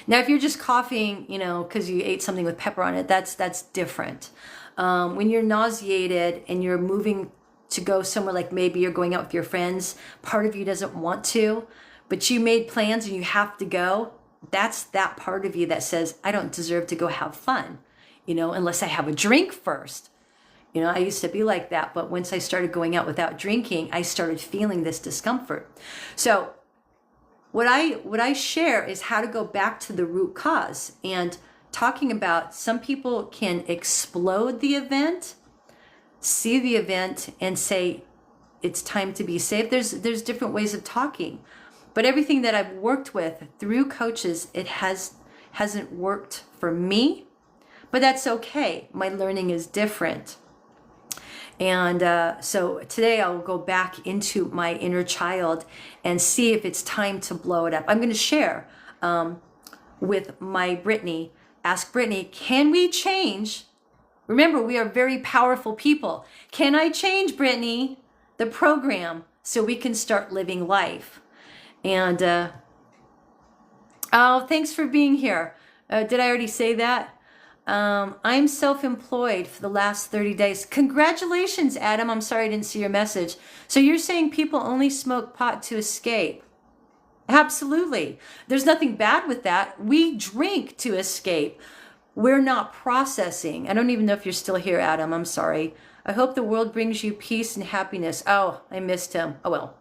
Now, if you're just coughing, because you ate something with pepper on it, that's different. When you're nauseated and you're moving to go somewhere, like maybe you're going out with your friends, part of you doesn't want to, but you made plans and you have to go. That's that part of you that says, I don't deserve to go have fun, unless I have a drink first. You know, I used to be like that, but once I started going out without drinking, I started feeling this discomfort. So what I share is how to go back to the root cause, and talking about some people can explode the event, see the event and say it's time to be saved. There's different ways of talking. But everything that I've worked with through coaches, it hasn't worked for me, but that's okay. My learning is different. And so today I'll go back into my inner child and see if it's time to blow it up. I'm going to share with my Brittany. Ask Brittany, can we change? Remember, we are very powerful people. Can I change, Brittany, the program so we can start living life? And oh, thanks for being here. Did I already say that? I'm self-employed for the last 30 days. Congratulations, Adam. I'm sorry I didn't see your message. So you're saying people only smoke pot to escape? Absolutely. There's nothing bad with that. We drink to escape. We're not processing. I don't even know if you're still here, Adam. I'm sorry. I hope the world brings you peace and happiness. Oh, I missed him. Oh, well.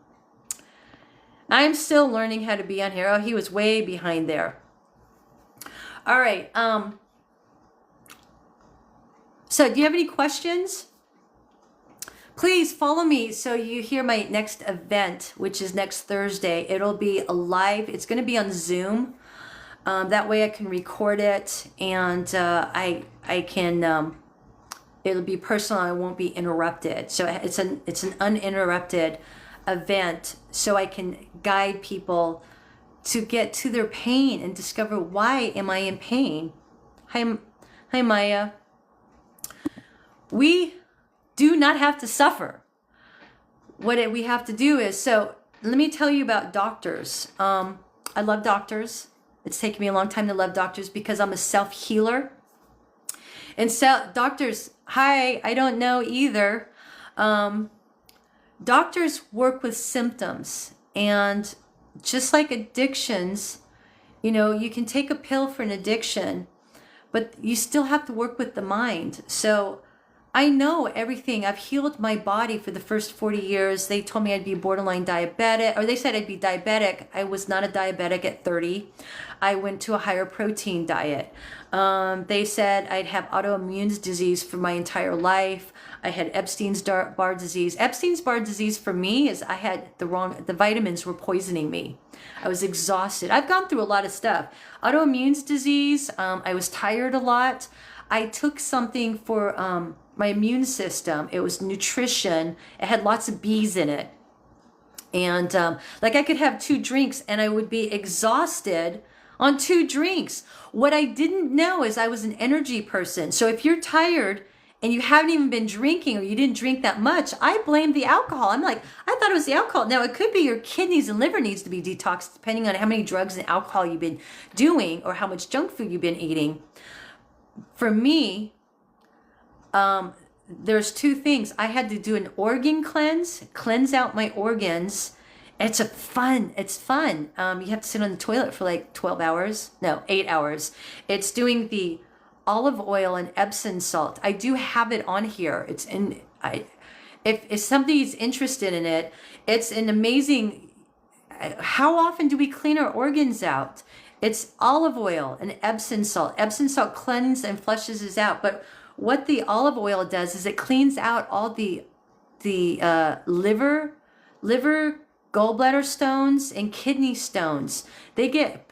I'm still learning how to be on here. Oh, he was way behind there. All right. So do you have any questions? Please follow me so you hear my next event, which is next Thursday. It'll be live. It's going to be on Zoom. That way I can record it, and I can, it'll be personal. I won't be interrupted. So it's an uninterrupted event, so I can guide people to get to their pain and discover, why am I in pain? Hi Maya. We do not have to suffer. What we have to do is, so let me tell you about doctors. I love doctors. It's taken me a long time to love doctors because I'm a self-healer. And so doctors, hi, I don't know either. Doctors work with symptoms, and just like addictions, you know, you can take a pill for an addiction, but you still have to work with the mind. So I know everything. I've healed my body for the first 40 years. They told me I'd be borderline diabetic, or they said I'd be diabetic. I was not a diabetic at 30. I went to a higher protein diet. They said I'd have autoimmune disease for my entire life. I had Epstein-Barr disease. Epstein-Barr disease for me is I had the vitamins were poisoning me. I was exhausted. I've gone through a lot of stuff. Autoimmune disease, I was tired a lot. I took something for my immune system. It was nutrition. It had lots of bees in it. And like I could have 2 drinks and I would be exhausted on 2 drinks. What I didn't know is I was an energy person. So if you're tired and you haven't even been drinking, or you didn't drink that much, I blame the alcohol. I'm like, I thought it was the alcohol. Now it could be your kidneys and liver needs to be detoxed depending on how many drugs and alcohol you've been doing or how much junk food you've been eating. For me, there's 2 things. I had to do an organ cleanse out my organs. It's fun. You have to sit on the toilet for like 12 hours. No, 8 hours. It's doing the olive oil and Epsom salt. I do have it on here. It's in, if somebody's interested in it, it's an amazing, how often do we clean our organs out? It's olive oil and Epsom salt. Epsom salt cleanses and flushes us out. But what the olive oil does is it cleans out all the liver, gallbladder stones, and kidney stones. They get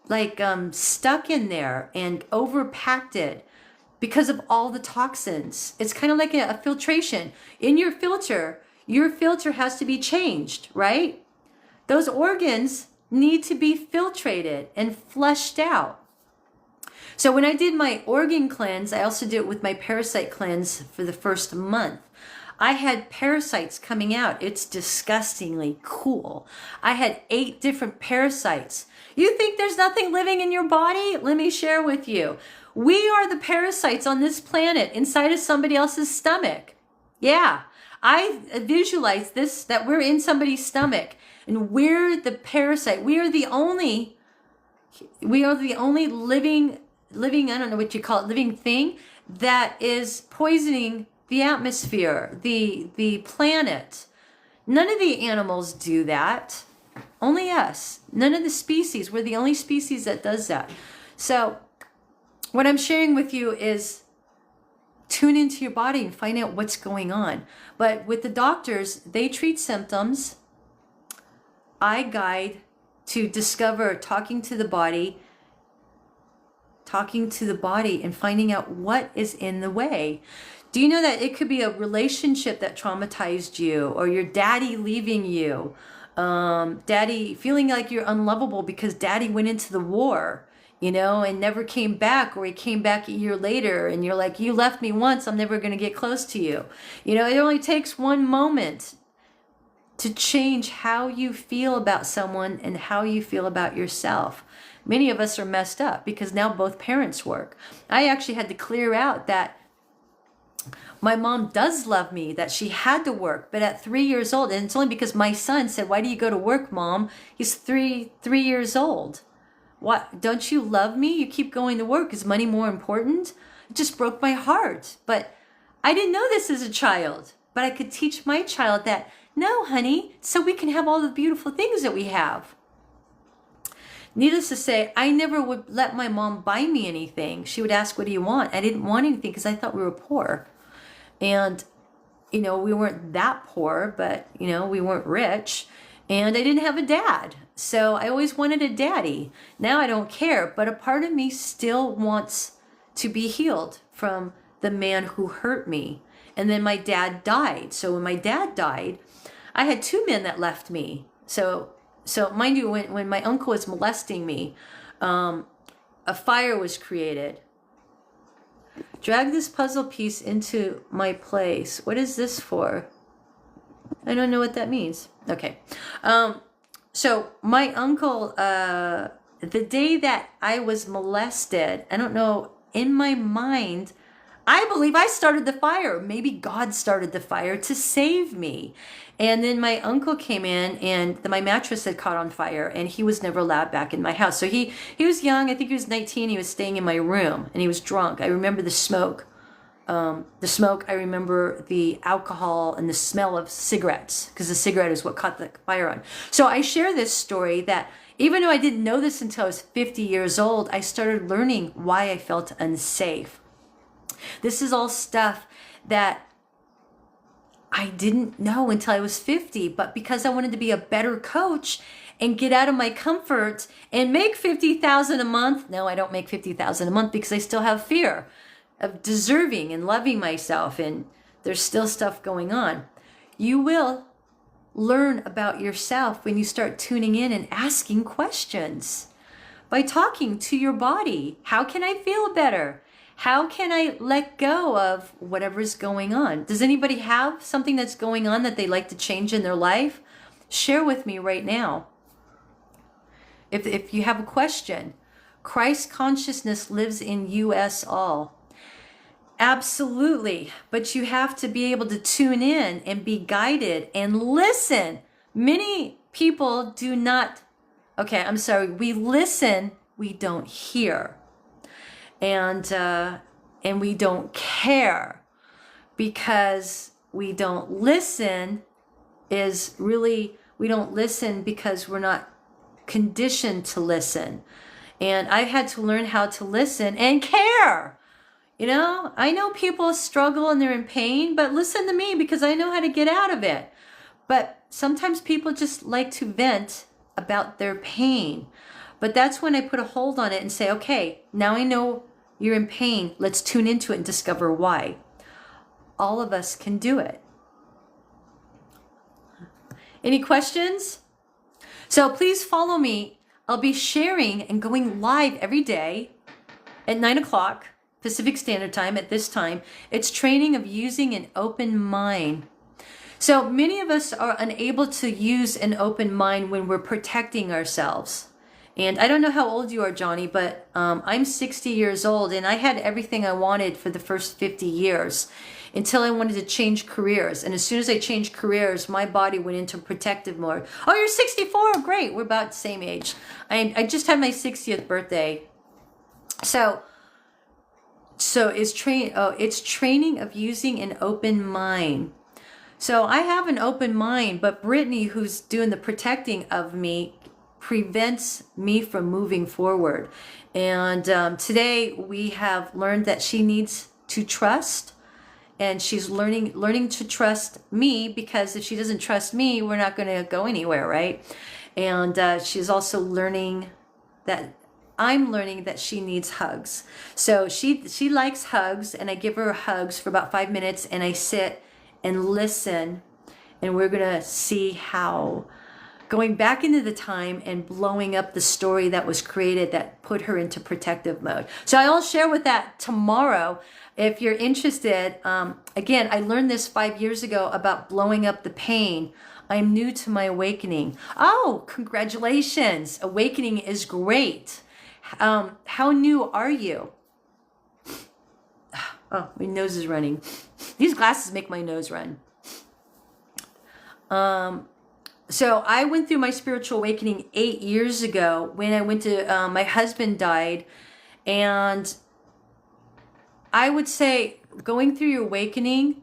like stuck in there and overpacted because of all the toxins. It's kind of like a filtration. In your filter has to be changed, right? Those organs need to be filtrated and flushed out. So when I did my organ cleanse, I also did it with my parasite cleanse for the first month. I had parasites coming out. It's disgustingly cool. I had 8 different parasites. You think there's nothing living in your body? Let me share with you. We are the parasites on this planet inside of somebody else's stomach. Yeah, I visualize this, that we're in somebody's stomach and we're the parasite. We are the only living, I don't know what you call it, living thing that is poisoning the atmosphere, the planet. None of the animals do that. Only us. None of the species. We're the only species that does that. So what I'm sharing with you is tune into your body and find out what's going on. But with the doctors, they treat symptoms. I guide to discover talking to the body and finding out what is in the way. Do you know that it could be a relationship that traumatized you, or your daddy leaving you, daddy feeling like you're unlovable because daddy went into the war, and never came back, or he came back a year later and you're like, you left me once, I'm never going to get close to you. It only takes one moment to change how you feel about someone and how you feel about yourself. Many of us are messed up because now both parents work. I actually had to clear out that my mom does love me, that she had to work, but at 3 years old, and it's only because my son said, why do you go to work, Mom? He's three years old. What, don't you love me? You keep going to work. Is money more important? It just broke my heart. But I didn't know this as a child, but I could teach my child that, no, honey, so we can have all the beautiful things that we have. Needless to say, I never would let my mom buy me anything. She would ask, what do you want? I didn't want anything because I thought we were poor. And, we weren't that poor, but, we weren't rich. And I didn't have a dad. So I always wanted a daddy. Now I don't care, but a part of me still wants to be healed from the man who hurt me. And then my dad died. So when my dad died, I had 2 men that left me. So mind you, when my uncle was molesting me, a fire was created. Drag this puzzle piece into my place. What is this for? I don't know what that means. Okay. So my uncle, the day that I was molested, I don't know, in my mind, I believe I started the fire. Maybe God started the fire to save me. And then my uncle came in and my mattress had caught on fire and he was never allowed back in my house. So he was young. I think he was 19. He was staying in my room and he was drunk. I remember the smoke. I remember the alcohol and the smell of cigarettes, because the cigarette is what caught the fire on. So I share this story that even though I didn't know this until I was 50 years old, I started learning why I felt unsafe. This is all stuff that I didn't know until I was 50, but because I wanted to be a better coach and get out of my comfort and make $50,000 a month. No, I don't make $50,000 a month because I still have fear of deserving and loving myself, and there's still stuff going on. You will learn about yourself when you start tuning in and asking questions. By talking to your body, how can I feel better? How can I let go of whatever's going on? Does anybody have something that's going on that they'd like to change in their life? Share with me right now. If you have a question, Christ consciousness lives in you us all. Absolutely. But you have to be able to tune in and be guided and listen. Many people do not. Okay, I'm sorry. We listen, we don't hear. And we don't care, because we don't listen we don't listen because we're not conditioned to listen. And I've had to learn how to listen and care. I know people struggle and they're in pain, but listen to me because I know how to get out of it. But sometimes people just like to vent about their pain. But that's when I put a hold on it and say, okay, now I know you're in pain. Let's tune into it and discover why. All of us can do it. Any questions? So please follow me. I'll be sharing and going live every day at 9 o'clock Pacific Standard Time at this time. It's training of using an open mind. So many of us are unable to use an open mind when we're protecting ourselves. And I don't know how old you are, Johnny, but I'm 60 years old and I had everything I wanted for the first 50 years until I wanted to change careers. And as soon as I changed careers, my body went into protective mode. Oh, you're 64? Great. We're about the same age. I just had my 60th birthday. So So it's training of using an open mind. So I have an open mind, but Brittany, who's doing the protecting of me, prevents me from moving forward. And today we have learned that she needs to trust, and she's learning to trust me, because if she doesn't trust me, we're not going to go anywhere, right? And she's also learning that I'm learning that she needs hugs. So she likes hugs, and I give her hugs for about 5 minutes, and I sit and listen, and we're gonna see how going back into the time and blowing up the story that was created that put her into protective mode. So I'll share with that tomorrow if you're interested. Again, I learned this 5 years ago about blowing up the pain. I'm new to my awakening. Oh, congratulations. Awakening is great. How new are you? Oh, my nose is running. These glasses make my nose run. So I went through my spiritual awakening 8 years ago when I went to, my husband died. And I would say going through your awakening,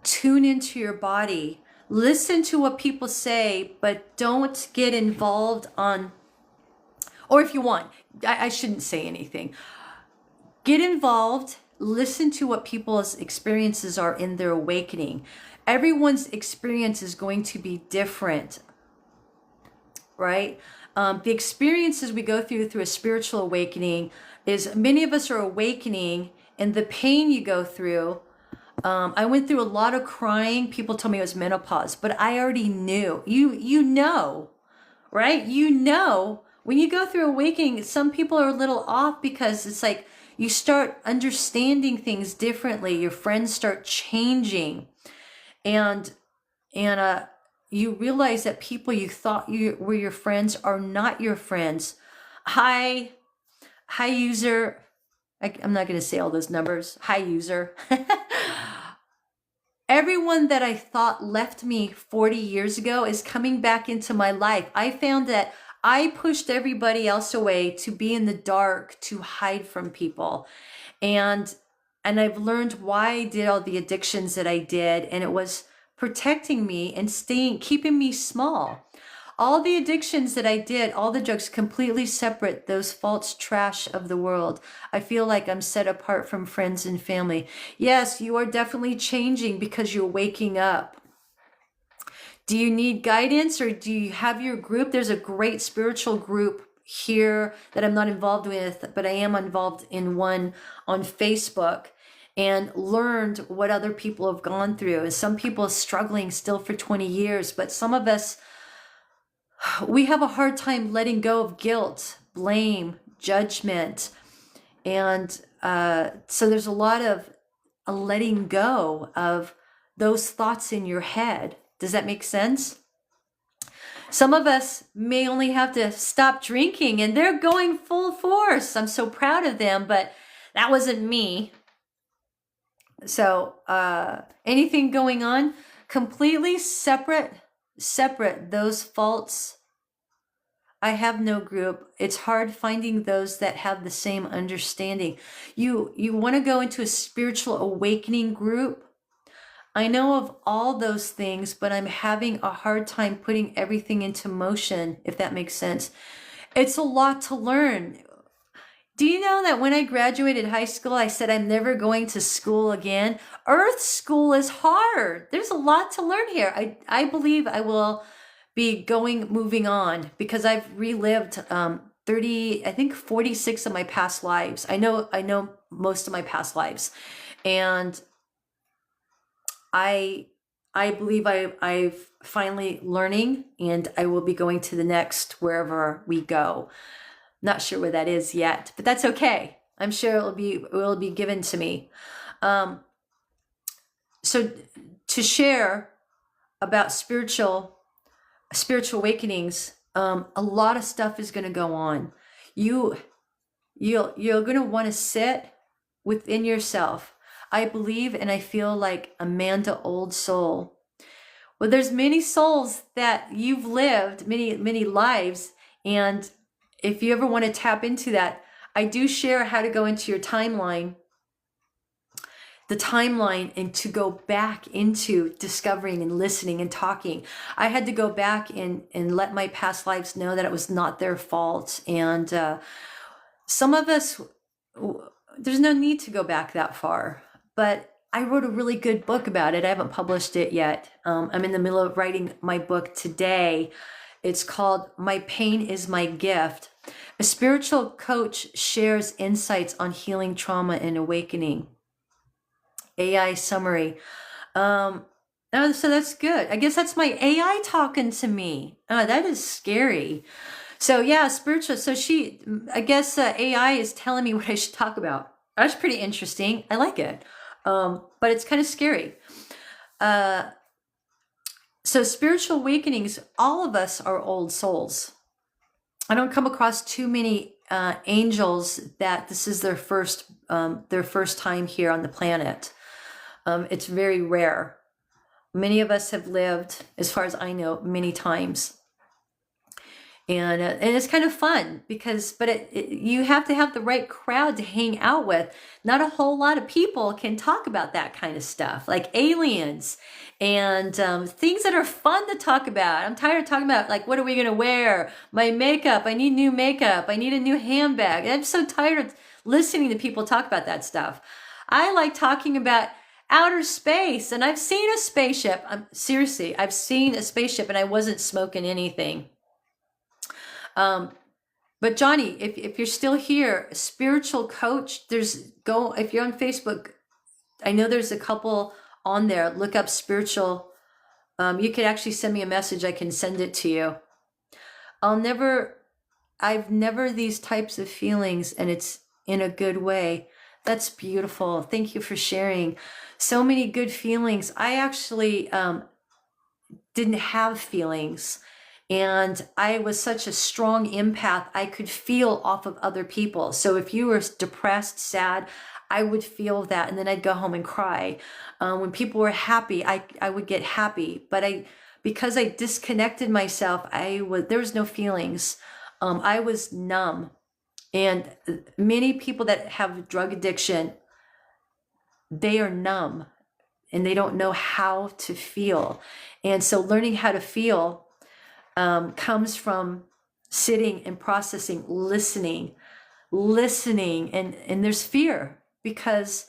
tune into your body. Listen to what people say, but don't get involved on, or if you want, I shouldn't say anything. Get involved, listen to what people's experiences are in their awakening. Everyone's experience is going to be different, right? The experiences we go through a spiritual awakening is, many of us are awakening, and the pain you go through. I went through a lot of crying. People told me it was menopause, but I already knew. You know, right? You know, when you go through awakening, some people are a little off, because it's like, you start understanding things differently. Your friends start changing, and you realize that people you thought were your friends are not your friends. Hi user. I'm not going to say all those numbers. Hi user. Everyone that I thought left me 40 years ago is coming back into my life. I found that I pushed everybody else away to be in the dark, to hide from people. And I've learned why I did all the addictions that I did. And it was protecting me and keeping me small. All the addictions that I did, all the drugs, completely separate, those false trash of the world. I feel like I'm set apart from friends and family. Yes, you are definitely changing because you're waking up. Do you need guidance, or do you have your group? There's a great spiritual group here that I'm not involved with, but I am involved in one on Facebook, and learned what other people have gone through. And some people are struggling still for 20 years, but some of us, we have a hard time letting go of guilt, blame, judgment. And so there's a lot of a letting go of those thoughts in your head. Does that make sense? Some of us may only have to stop drinking, and they're going full force. I'm so proud of them, but that wasn't me. So anything going on, completely separate those faults. I have no group. It's hard finding those that have the same understanding. You want to go into a spiritual awakening group. I know of all those things, but I'm having a hard time putting everything into motion, if that makes sense. It's a lot to learn. Do you know that when I graduated high school, I said I'm never going to school again? Earth school is hard. There's a lot to learn here. I believe I will be moving on, because I've relived 46 of my past lives. I know most of my past lives, and I believe I've finally learning, and I will be going to the next wherever we go. Not sure where that is yet, but that's okay. I'm sure it will be given to me. So to share about spiritual awakenings, a lot of stuff is going to go on. You're going to want to sit within yourself. I believe and I feel like Amanda Old Soul. Well, there's many souls that you've lived, many lives, and if you ever want to tap into that, I do share how to go into your timeline, the timeline, and to go back into discovering and listening and talking. I had to go back and let my past lives know that it was not their fault. And some of us, there's no need to go back that far. But I wrote a really good book about it. I haven't published it yet. I'm in the middle of writing my book today. It's called My Pain is My Gift. A spiritual coach shares insights on healing trauma and awakening. AI summary. Oh, so that's good. I guess that's my AI talking to me. Oh, that is scary. So yeah, spiritual. So I guess AI is telling me what I should talk about. That's pretty interesting. I like it. But it's kind of scary. So spiritual awakenings, all of us are old souls. I don't come across too many angels that this is their first time here on the planet. It's very rare. Many of us have lived, as far as I know, many times. And it's kind of fun because, you have to have the right crowd to hang out with. Not a whole lot of people can talk about that kind of stuff, like aliens and things that are fun to talk about. I'm tired of talking about, like, what are we going to wear? My makeup. I need new makeup. I need a new handbag. I'm so tired of listening to people talk about that stuff. I like talking about outer space, and I've seen a spaceship. Seriously, I've seen a spaceship, and I wasn't smoking anything. But Johnny, if you're still here, spiritual coach, if you're on Facebook, I know there's a couple on there. Look up spiritual. You could actually send me a message. I can send it to you. I've never these types of feelings, and it's in a good way. That's beautiful. Thank you for sharing so many good feelings. I actually didn't have feelings, and I was such a strong empath. I could feel off of other people. So if you were depressed, sad, I would feel that, and then I'd go home and cry. When people were happy, I would get happy. But because I disconnected myself, there was no feelings. I was numb. And many people that have drug addiction, they are numb and they don't know how to feel. And so learning how to feel comes from sitting and processing, listening, and there's fear because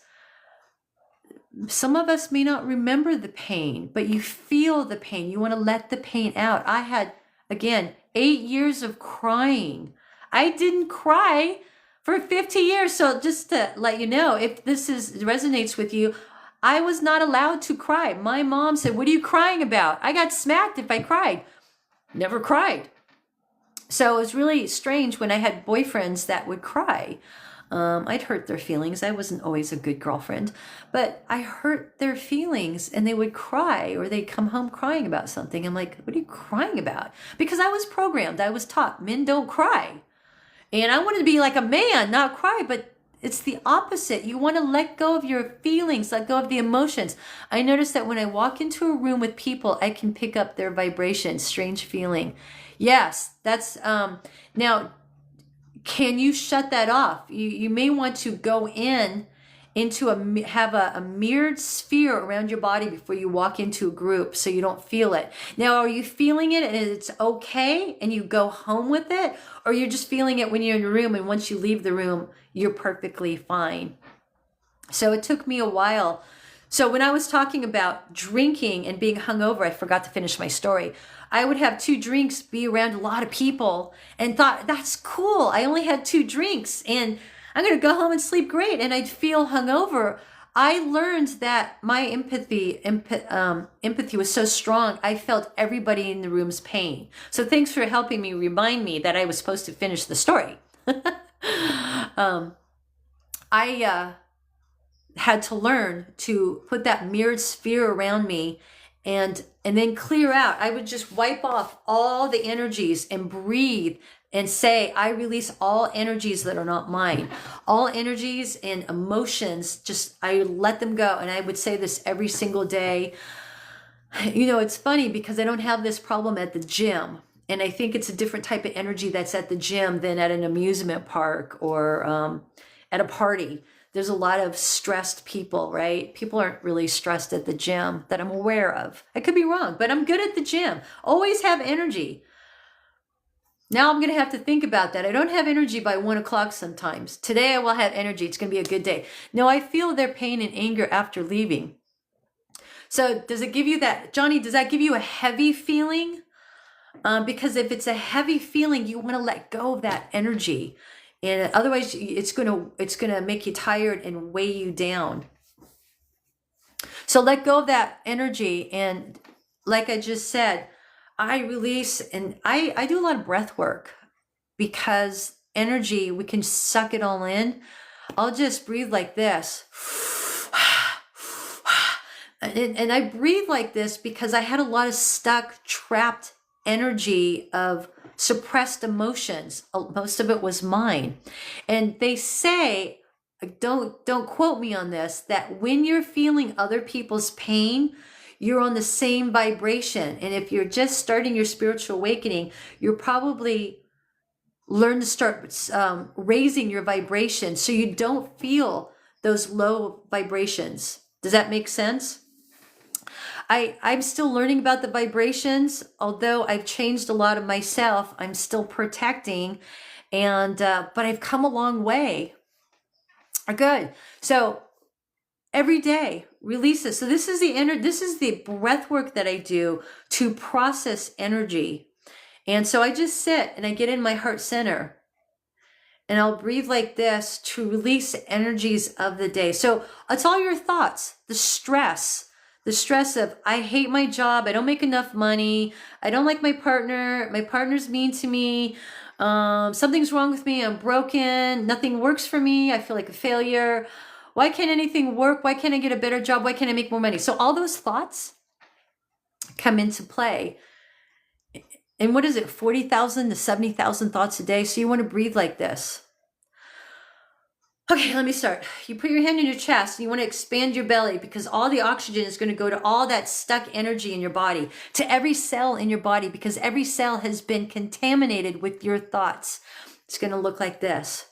some of us may not remember the pain, but you feel the pain. You want to let the pain out. I had, again, 8 years of crying. I didn't cry for 50 years. So just to let you know, if this resonates with you, I was not allowed to cry. My mom said, "What are you crying about?" I got smacked if I cried. Never cried. So it was really strange when I had boyfriends that would cry. I'd hurt their feelings. I wasn't always a good girlfriend, but I hurt their feelings and they would cry or they'd come home crying about something. I'm like, "What are you crying about?" Because I was programmed. I was taught men don't cry. And I wanted to be like a man, not cry, but it's the opposite. You want to let go of your feelings, let go of the emotions. I notice that when I walk into a room with people, I can pick up their vibration, strange feeling. Yes, that's, now, can you shut that off? You may want to go have a mirrored sphere around your body before you walk into a group so you don't feel it. Now, are you feeling it and it's okay and you go home with it? Or you're just feeling it when you're in the room and once you leave the room, you're perfectly fine? So it took me a while. So when I was talking about drinking and being hungover, I forgot to finish my story. I would have 2 drinks, be around a lot of people and thought, that's cool. I only had 2 drinks and I'm going to go home and sleep great. And I'd feel hungover. I learned that my empathy was so strong. I felt everybody in the room's pain. So thanks for helping me remind me that I was supposed to finish the story. I had to learn to put that mirrored sphere around me and then clear out. I would just wipe off all the energies and breathe and say, I release all energies that are not mine. All energies and emotions, just I let them go. And I would say this every single day. You know, it's funny because I don't have this problem at the gym. And I think it's a different type of energy that's at the gym than at an amusement park or at a party. There's a lot of stressed people, right? People aren't really stressed at the gym that I'm aware of. I could be wrong, but I'm good at the gym. Always have energy. Now I'm going to have to think about that. I don't have energy by 1 o'clock sometimes. Today I will have energy. It's going to be a good day. No, I feel their pain and anger after leaving. So does it give you that, Johnny, does that give you a heavy feeling? Because if it's a heavy feeling, you want to let go of that energy. And otherwise it's going to make you tired and weigh you down. So let go of that energy. And like I just said, I release, and I do a lot of breath work because energy, we can suck it all in. I'll just breathe like this. And I breathe like this because I had a lot of stuck, trapped energy of suppressed emotions. Most of it was mine. And they say, don't quote me on this, that when you're feeling other people's pain, you're on the same vibration. And if you're just starting your spiritual awakening, you're probably learn to start raising your vibration so you don't feel those low vibrations. Does that make sense? I'm still learning about the vibrations. Although I've changed a lot of myself, I'm still protecting, and but I've come a long way. Good. So every day release this. So this is the breath work that I do to process energy. And so I just sit and I get in my heart center and I'll breathe like this to release energies of the day. So it's all your thoughts, the stress of, I hate my job, I don't make enough money, I don't like my partner's mean to me, something's wrong with me, I'm broken, nothing works for me, I feel like a failure. Why can't anything work? Why can't I get a better job? Why can't I make more money? So all those thoughts come into play. And what is it, 40,000 to 70,000 thoughts a day? So you want to breathe like this. Okay, let me start. You put your hand in your chest and you want to expand your belly because all the oxygen is going to go to all that stuck energy in your body, to every cell in your body, because every cell has been contaminated with your thoughts. It's going to look like this.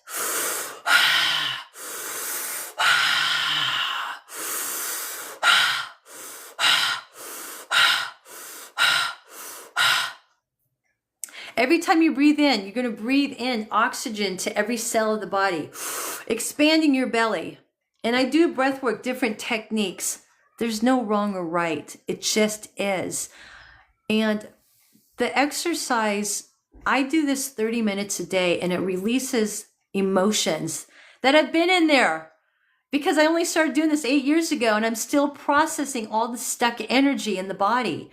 Every time you breathe in, you're going to breathe in oxygen to every cell of the body, expanding your belly. And I do breath work, different techniques. There's no wrong or right. It just is. And the exercise, I do this 30 minutes a day, and it releases emotions that have been in there because I only started doing this 8 years ago, and I'm still processing all the stuck energy in the body,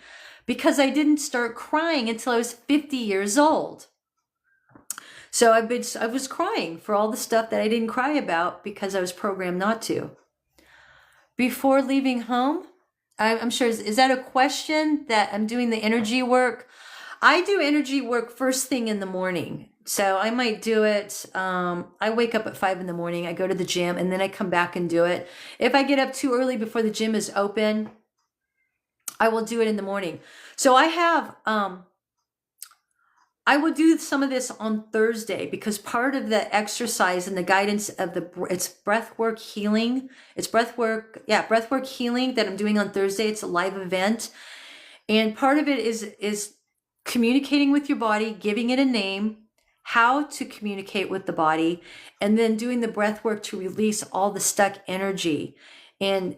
because I didn't start crying until I was 50 years old. So I was crying for all the stuff that I didn't cry about because I was programmed not to. Before leaving home, I'm sure, is that a question that I'm doing the energy work? I do energy work first thing in the morning. So I might do it. I wake up at 5 in the morning. I go to the gym and then I come back and do it. If I get up too early before the gym is open, I will do it in the morning. So I have, I will do some of this on Thursday because part of the exercise and the guidance of it's breath work healing. It's breath work healing that I'm doing on Thursday. It's a live event. And part of it is communicating with your body, giving it a name, how to communicate with the body, and then doing the breath work to release all the stuck energy and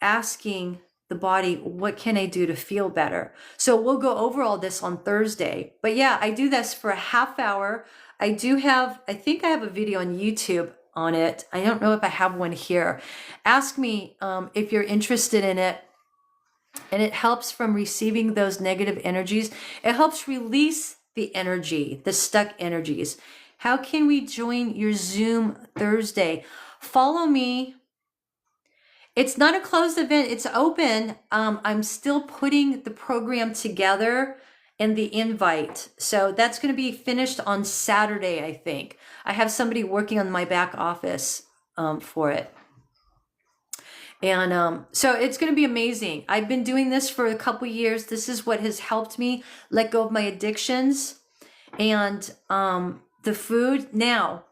asking the body, what can I do to feel better? So we'll go over all this on Thursday. But yeah, I do this for a half hour. I think I have a video on YouTube on it. I don't know if I have one here. Ask me if you're interested in it. And it helps from receiving those negative energies. It helps release the energy, the stuck energies. How can we join your Zoom Thursday? Follow me. It's not a closed event. It's open. I'm still putting the program together and the invite. So that's going to be finished on Saturday, I think. I have somebody working on my back office for it. And so it's going to be amazing. I've been doing this for a couple years. This is what has helped me let go of my addictions and the food. Now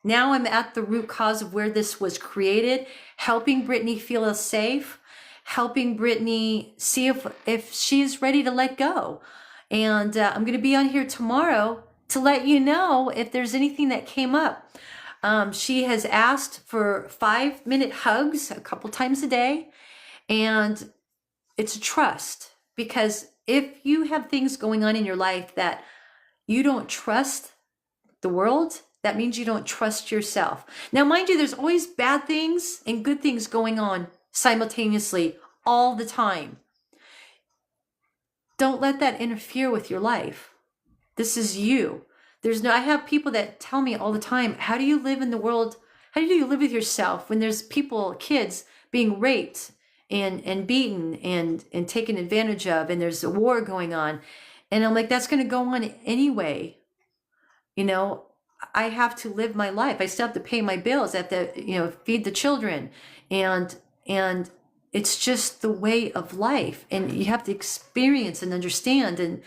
I'm at the root cause of where this was created, helping Brittany feel safe, helping Brittany see if she's ready to let go. And I'm going to be on here tomorrow to let you know if there's anything that came up. She has asked for 5-minute hugs a couple times a day, and it's a trust, because if you have things going on in your life that you don't trust the world, that means you don't trust yourself. Now, mind you, there's always bad things and good things going on simultaneously all the time. Don't let that interfere with your life. This is you. I have people that tell me all the time, how do you live in the world? How do you live with yourself when there's people, kids being raped and beaten and taken advantage of, and there's a war going on? And I'm like, that's going to go on anyway. You know, I have to live my life. I still have to pay my bills. I have to, feed the children, and it's just the way of life. And you have to experience and understand.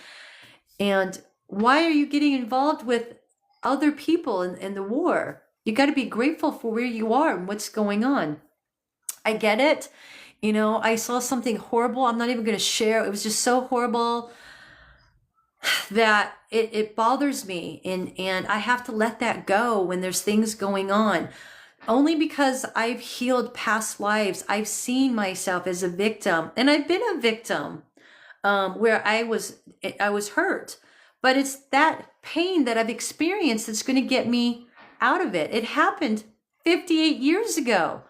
And why are you getting involved with other people in the war? You got to be grateful for where you are and what's going on. I get it. I saw something horrible. I'm not even going to share. It was just so horrible that it bothers me. And I have to let that go when there's things going on. Only because I've healed past lives. I've seen myself as a victim. And I've been a victim where I was hurt. But it's that pain that I've experienced that's going to get me out of it. It happened 58 years ago.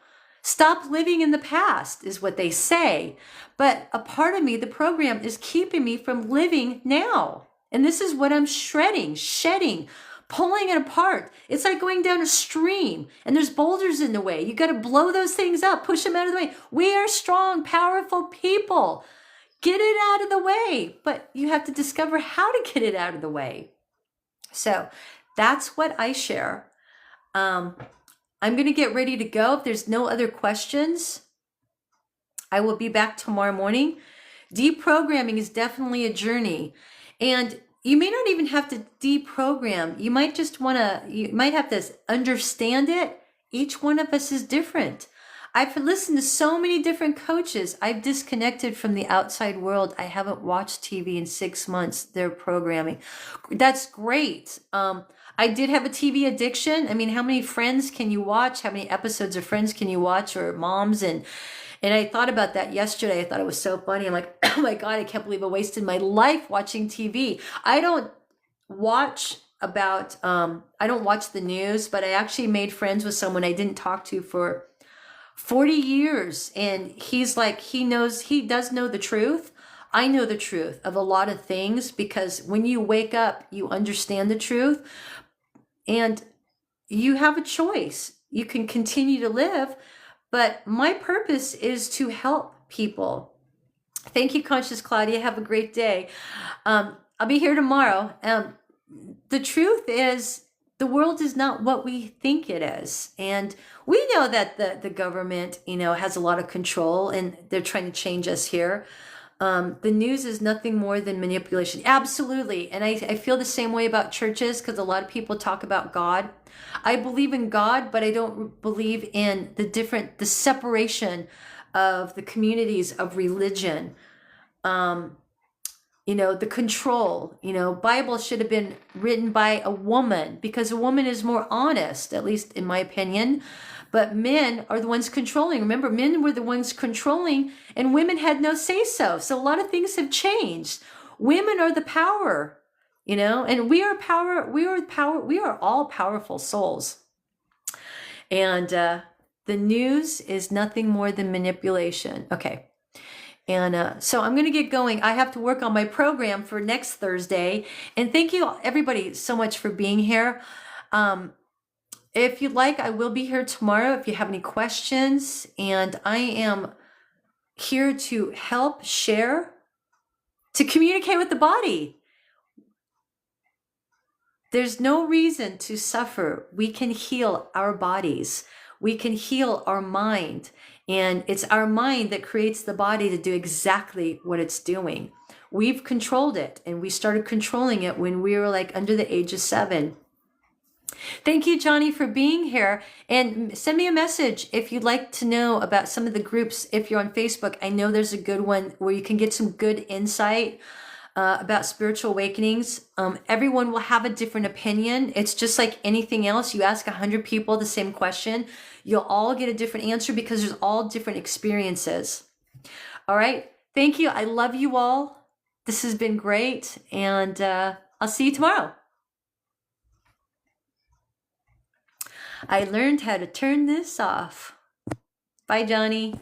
Stop living in the past is what they say. But a part of me, the program, is keeping me from living now. And this is what I'm shedding, pulling it apart. It's like going down a stream and there's boulders in the way. You got to blow those things up, push them out of the way. We are strong, powerful people. Get it out of the way, but you have to discover how to get it out of the way. So that's what I share. I'm going to get ready to go. If there's no other questions, I will be back tomorrow morning. Deprogramming is definitely a journey. And you may not even have to deprogram. You might have to understand it. Each one of us is different. I've listened to so many different coaches. I've disconnected from the outside world. I haven't watched TV in 6 months. They're programming. That's great. I did have a TV addiction. I mean, how many Friends can you watch? How many episodes of Friends can you watch, or Moms? And I thought about that yesterday. I thought it was so funny. I'm like, oh my God, I can't believe I wasted my life watching TV. I don't watch the news, but I actually made friends with someone I didn't talk to for 40 years. And he's like, he does know the truth. I know the truth of a lot of things, because when you wake up, you understand the truth and you have a choice. You can continue to live, but my purpose is to help people. Thank you, Conscious Claudia. Have a great day. I'll be here tomorrow. The truth is, the world is not what we think it is. And we know that the government, has a lot of control and they're trying to change us here. The news is nothing more than manipulation. Absolutely. And I feel the same way about churches, because a lot of people talk about God. I believe in God, but I don't believe in the separation of the communities of religion. The control, Bible should have been written by a woman, because a woman is more honest, at least in my opinion. But men are the ones controlling. Remember, men were the ones controlling and women had no say-so. So a lot of things have changed. Women are the power, and we are power. We are all powerful souls. And the news is nothing more than manipulation. Okay. And so I'm going to get going. I have to work on my program for next Thursday. And thank you, everybody, so much for being here. If you'd like, I will be here tomorrow if you have any questions. And I am here to help share, to communicate with the body. There's no reason to suffer. We can heal our bodies. We can heal our mind. And it's our mind that creates the body to do exactly what it's doing. We've controlled it, and we started controlling it when we were like under the age of 7. Thank you, Johnny, for being here. And send me a message if you'd like to know about some of the groups. If you're on Facebook, I know there's a good one where you can get some good insight about spiritual awakenings. Everyone will have a different opinion. It's just like anything else. You ask 100 people the same question, you'll all get a different answer because there's all different experiences. All right. Thank you. I love you all. This has been great. And I'll see you tomorrow. I learned how to turn this off. Bye, Johnny.